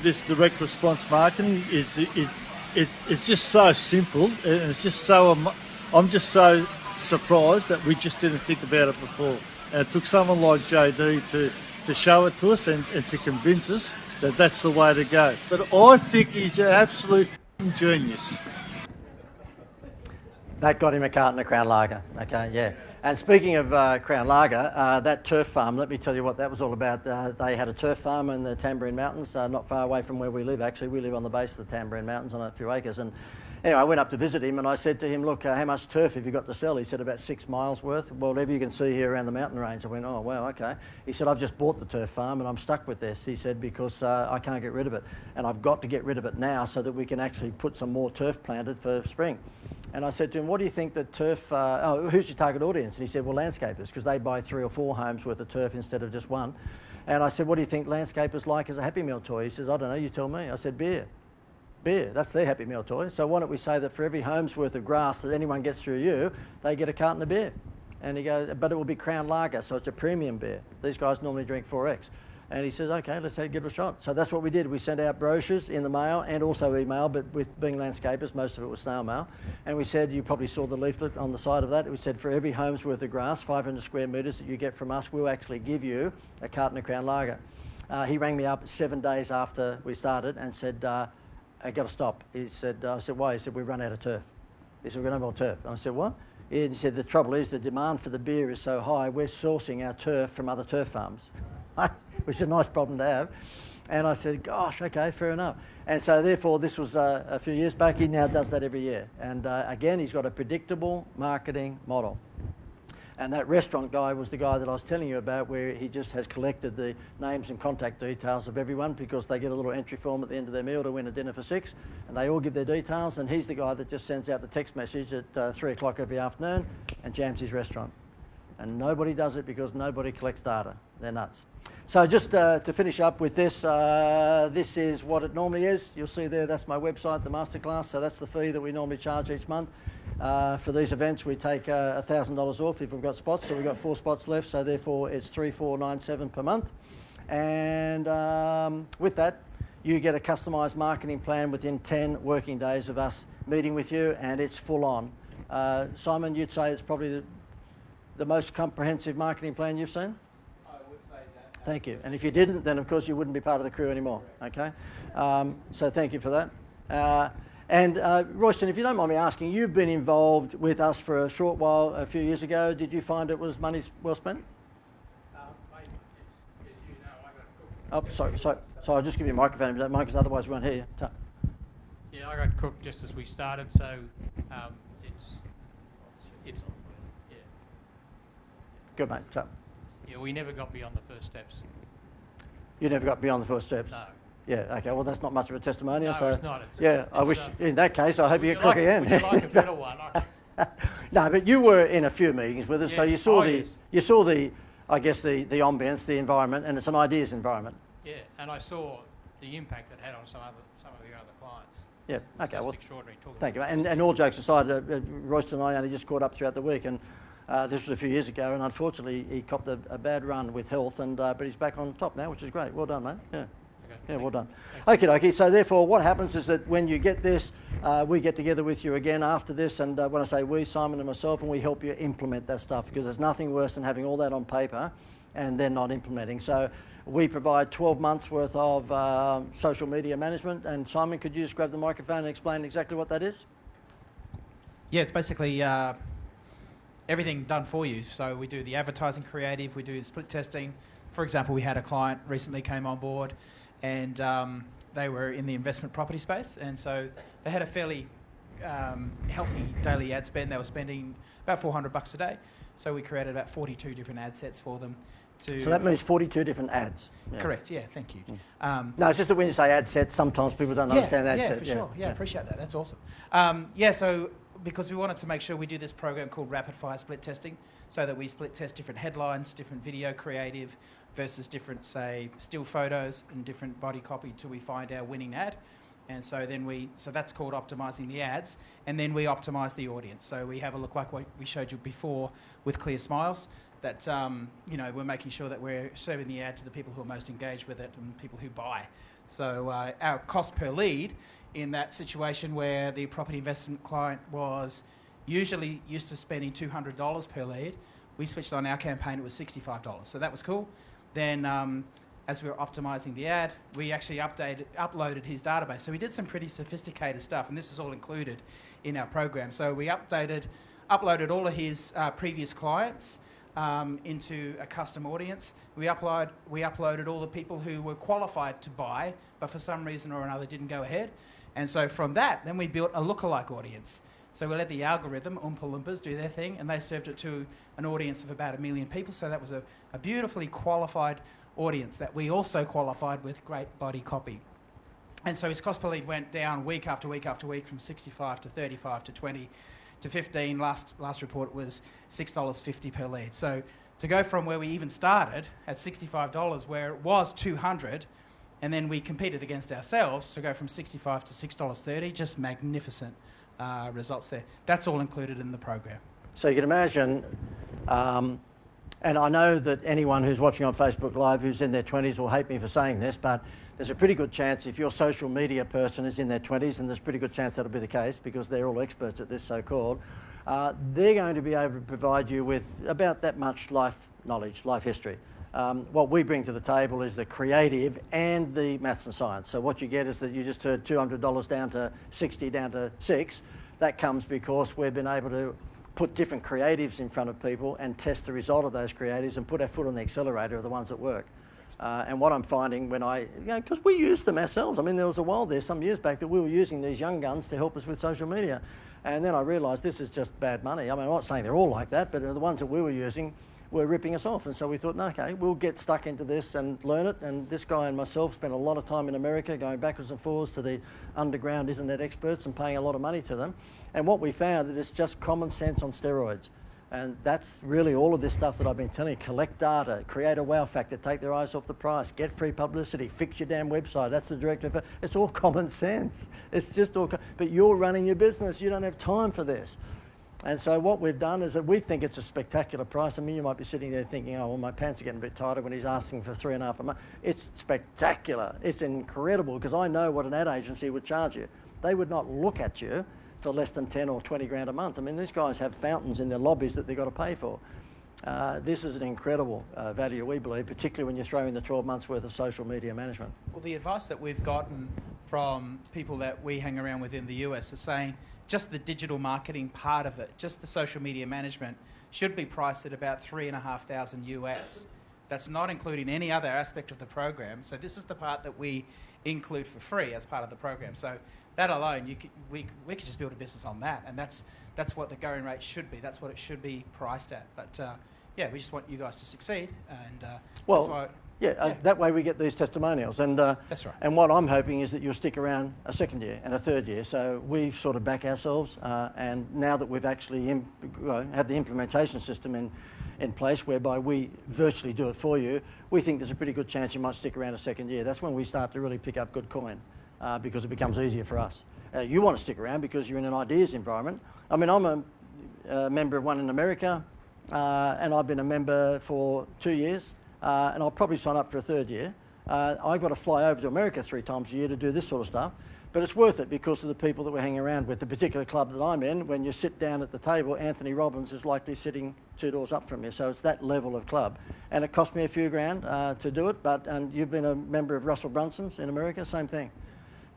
this direct response marketing is it's just so simple, and it's just so I'm just so surprised that we just didn't think about it before. And it took someone like JD to show it to us and to convince us that that's the way to go. But I think he's an absolute genius. That got him a carton of Crown Lager. Okay, yeah. And speaking of Crown Lager, that turf farm, let me tell you what that was all about. They had a turf farm in the Tambourine Mountains, not far away from where we live, actually. We live on the base of the Tambourine Mountains on a few acres. And anyway, I went up to visit him and I said to him, look, how much turf have you got to sell? He said, about 6 miles worth. Well, whatever you can see here around the mountain range. I went, oh, wow, okay. He said, I've just bought the turf farm and I'm stuck with this. He said, because I can't get rid of it. And I've got to get rid of it now so that we can actually put some more turf planted for spring. And I said to him, what do you think that turf, who's your target audience? And he said, well, landscapers, because they buy 3 or 4 homes worth of turf instead of just one. And I said, what do you think landscapers like as a Happy Meal toy? He says, I don't know, you tell me. I said, beer. Beer, that's their Happy Meal toy. So why don't we say that for every home's worth of grass that anyone gets through you, they get a carton of beer. And he goes, but it will be Crown Lager, so it's a premium beer. These guys normally drink 4X. And he says, okay, let's give it a shot. So that's what we did. We sent out brochures in the mail and also email, but with being landscapers, most of it was snail mail. And we said, you probably saw the leaflet on the side of that. We said, for every home's worth of grass, 500 square metres that you get from us, we'll actually give you a carton of Crown Lager. He rang me up 7 days after we started and said, I got to stop. He said, I said, why? He said, we've run out of turf. He said, we've got no more turf. And I said, what? He said, the trouble is the demand for the beer is so high, we're sourcing our turf from other turf farms. Which is a nice problem to have. And I said, gosh, okay, fair enough. And so therefore, this was a few years back. He now does that every year. And again, he's got a predictable marketing model. And that restaurant guy was the guy that I was telling you about, where he just has collected the names and contact details of everyone because they get a little entry form at the end of their meal to win a dinner for 6. And they all give their details. And he's the guy that just sends out the text message at 3 o'clock every afternoon and jams his restaurant. And nobody does it because nobody collects data. They're nuts. So just to finish up with this, this is what it normally is. You'll see there, that's my website, the masterclass. So that's the fee that we normally charge each month. For these events, we take $1,000 off if we've got spots. So we've got 4 spots left. So therefore, it's $3,497 per month. And with that, you get a customised marketing plan within 10 working days of us meeting with you, and it's full on. Simon, you'd say it's probably the most comprehensive marketing plan you've seen? I would say that. Thank you. And if you didn't, then of course you wouldn't be part of the crew anymore. Okay. So thank you for that. And Royston, if you don't mind me asking, you've been involved with us for a short while, a few years ago. Did you find it was money well spent? Oh, sorry. I'll just give you a microphone if you don't mind, because otherwise we won't hear you. Yeah, I got cooked just as we started, so it's yeah. Good, mate. So, Yeah, we never got beyond the first steps. you never got beyond the first steps? No. Yeah, okay, well that's not much of a testimonial. No, so it's not. I wish, in that case, I hope you get cooked again. Would you like a better one? No, but you were in a few meetings with us, so Yes. you saw Yes. you saw the, I guess the ambience, the environment, and it's an ideas environment. Yeah, and I saw the impact it had on some of the other clients. Yeah, okay, Just well, extraordinary. Talking thank you. about And all jokes aside, Royston and I only just caught up throughout the week, and this was a few years ago, and unfortunately he copped a bad run with health, and but he's back on top now, which is great. Well done, mate. Yeah. Yeah, well done. Okay, dokie. So therefore, what happens is that when you get this, we get together with you again after this, and when I say we, Simon and myself, and we help you implement that stuff, because there's nothing worse than having all that on paper and then not implementing. So we provide 12 months worth of social media management. And Simon, could you just grab the microphone and explain exactly what that is? Yeah, it's basically everything done for you. So we do the advertising creative, we do the split testing. For example, we had a client recently came on board, and they were in the investment property space, and so they had a fairly healthy daily ad spend. They were spending about $400 a day. So we created about 42 different ad sets for them. So that means 42 different ads. Yeah. Correct, yeah, thank you. No, it's just that when you say ad sets, sometimes people don't understand ad set. For sure. Yeah, appreciate that. That's awesome. So because we wanted to make sure we do this program called Rapid Fire Split Testing, so that we split test different headlines, different video creative versus different, say, still photos and different body copy till we find our winning ad. And so then so that's called optimizing the ads, and then we optimize the audience. So we have a look like what we showed you before with Clear Smiles, that we're making sure that we're serving the ad to the people who are most engaged with it and people who buy. So our cost per lead in that situation where the property investment client was usually used to spending $200 per lead, we switched on our campaign, it was $65. So that was cool. Then as we were optimizing the ad, we actually uploaded his database. So we did some pretty sophisticated stuff, and this is all included in our program. So we uploaded all of his previous clients into a custom audience. We uploaded all the people who were qualified to buy, but for some reason or another didn't go ahead. And so from that, then we built a lookalike audience. So we let the algorithm, Oompa Loompas, do their thing, and they served it to an audience of about 1 million people. So that was a beautifully qualified audience that we also qualified with great body copy. And so his cost per lead went down week after week after week, from 65 to 35 to 20 to 15. Last report was $6.50 per lead. So to go from where we even started at $65, where it was $200, and then we competed against ourselves to go from $65 to $6.30, just magnificent results there. That's all included in the program. So you can imagine, and I know that anyone who's watching on Facebook Live who's in their 20s will hate me for saying this, but there's a pretty good chance if your social media person is in their 20s, and there's a pretty good chance that'll be the case because they're all experts at this so-called, they're going to be able to provide you with about that much life knowledge, life history. What we bring to the table is the creative and the maths and science. So what you get is that you just heard $200 down to 60, down to 6. That comes because we've been able to put different creatives in front of people and test the result of those creatives and put our foot on the accelerator of the ones that work. And what I'm finding when because we use them ourselves. I mean, there was a while there, some years back, that we were using these young guns to help us with social media. And then I realised this is just bad money. I mean, I'm not saying they're all like that, but the ones that we were using were ripping us off. And so we thought, no, okay, we'll get stuck into this and learn it. And this guy and myself spent a lot of time in America going backwards and forwards to the underground internet experts and paying a lot of money to them. And what we found that it's just common sense on steroids. And that's really all of this stuff that I've been telling you. Collect data, create a wow factor, take their eyes off the price, get free publicity, fix your damn website. That's the directive. It's all common sense. It's just all, but you're running your business. You don't have time for this. And so what we've done is that we think it's a spectacular price. I mean, you might be sitting there thinking, oh, well, my pants are getting a bit tighter when he's asking for 3.5 a month. It's spectacular. It's incredible, because I know what an ad agency would charge you. They would not look at you for less than 10 or 20 grand a month. I mean, these guys have fountains in their lobbies that they've got to pay for. This is an incredible value, we believe, particularly when you throw in the 12 months worth of social media management. Well, the advice that we've gotten from people that we hang around with in the US is saying just the digital marketing part of it, just the social media management, should be priced at about $3,500 US. That's not including any other aspect of the program. So this is the part that we include for free as part of the program. So that alone, we could just build a business on that, and that's what the going rate should be. That's what it should be priced at. But yeah, we just want you guys to succeed, and well, that's why. That way we get these testimonials, and that's right. And what I'm hoping is that you'll stick around a second year and a third year. So we sort of back ourselves, and now that we've actually have the implementation system in place whereby we virtually do it for you, we think there's a pretty good chance you might stick around a second year. That's when we start to really pick up good coin, because it becomes easier for us. You want to stick around because you're in an ideas environment. I mean, I'm a member of one in America, and I've been a member for 2 years. And I'll probably sign up for a third year. I've got to fly over to America 3 times a year to do this sort of stuff, but it's worth it because of the people that we're hanging around with. The particular club that I'm in, when you sit down at the table, Anthony Robbins is likely sitting 2 doors up from you, so it's that level of club. And it cost me a few grand to do it, and you've been a member of Russell Brunson's in America, same thing.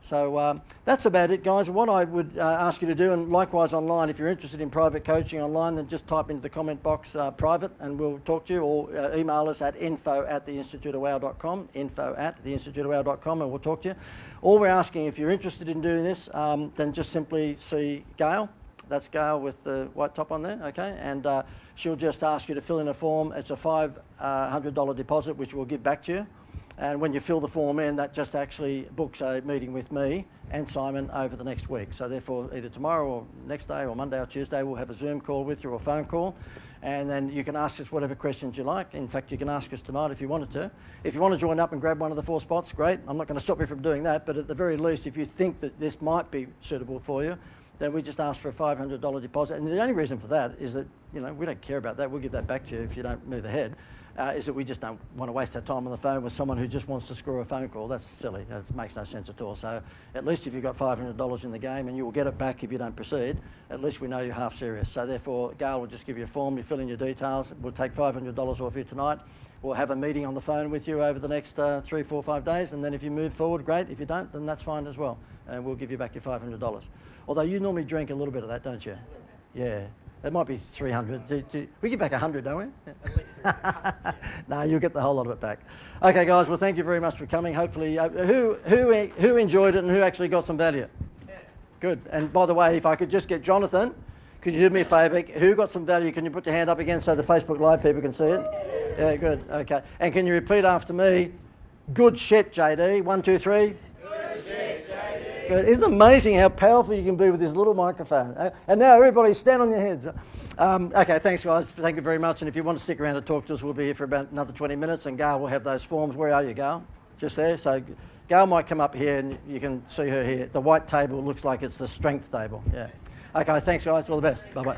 So that's about it, guys. What I would ask you to do, and likewise online, if you're interested in private coaching online, then just type into the comment box private and we'll talk to you, or email us at info@theinstituteofwow.com, info@theinstituteofwow.com, and we'll talk to you. All we're asking, if you're interested in doing this, then just simply see Gail. That's Gail with the white top on there, okay? And she'll just ask you to fill in a form. It's a $500 deposit, which we'll give back to you. And when you fill the form in, that just actually books a meeting with me and Simon over the next week. So therefore, either tomorrow or next day or Monday or Tuesday, we'll have a Zoom call with you or a phone call. And then you can ask us whatever questions you like. In fact, you can ask us tonight if you wanted to. If you want to join up and grab one of the 4 spots, great. I'm not going to stop you from doing that. But at the very least, if you think that this might be suitable for you, then we just ask for a $500 deposit. And the only reason for that is that, you know, we don't care about that. We'll give that back to you if you don't move ahead. Is that we just don't want to waste our time on the phone with someone who just wants to score a phone call. That's silly. It makes no sense at all. So at least if you've got $500 in the game, and you will get it back if you don't proceed, at least we know you're half serious. So therefore, Gail will just give you a form, you fill in your details, we'll take $500 off you tonight. We'll have a meeting on the phone with you over the next 3, 4, 5 days, and then if you move forward, great. If you don't, then that's fine as well. And we'll give you back your $500. Although you normally drink a little bit of that, don't you? Yeah. It might be 300. We get back 100, don't we? At least 300. No, you'll get the whole lot of it back. Okay, guys. Well, thank you very much for coming. Hopefully, who enjoyed it and who actually got some value? Yeah. Good. And by the way, if I could just get Jonathan, could you do me a favour? Who got some value? Can you put your hand up again so the Facebook Live people can see it? Yeah, good. Okay. And can you repeat after me? Good shit, JD. 1, 2, 3. Good. Isn't it amazing how powerful you can be with this little microphone? And now everybody stand on your heads. Okay, thanks guys. Thank you very much. And if you want to stick around and talk to us, we'll be here for about another 20 minutes and Gail will have those forms. Where are you, Gail? Just there. So Gail might come up here and you can see her here. The white table looks like it's the strength table. Yeah. Okay, thanks guys. All the best. Bye-bye.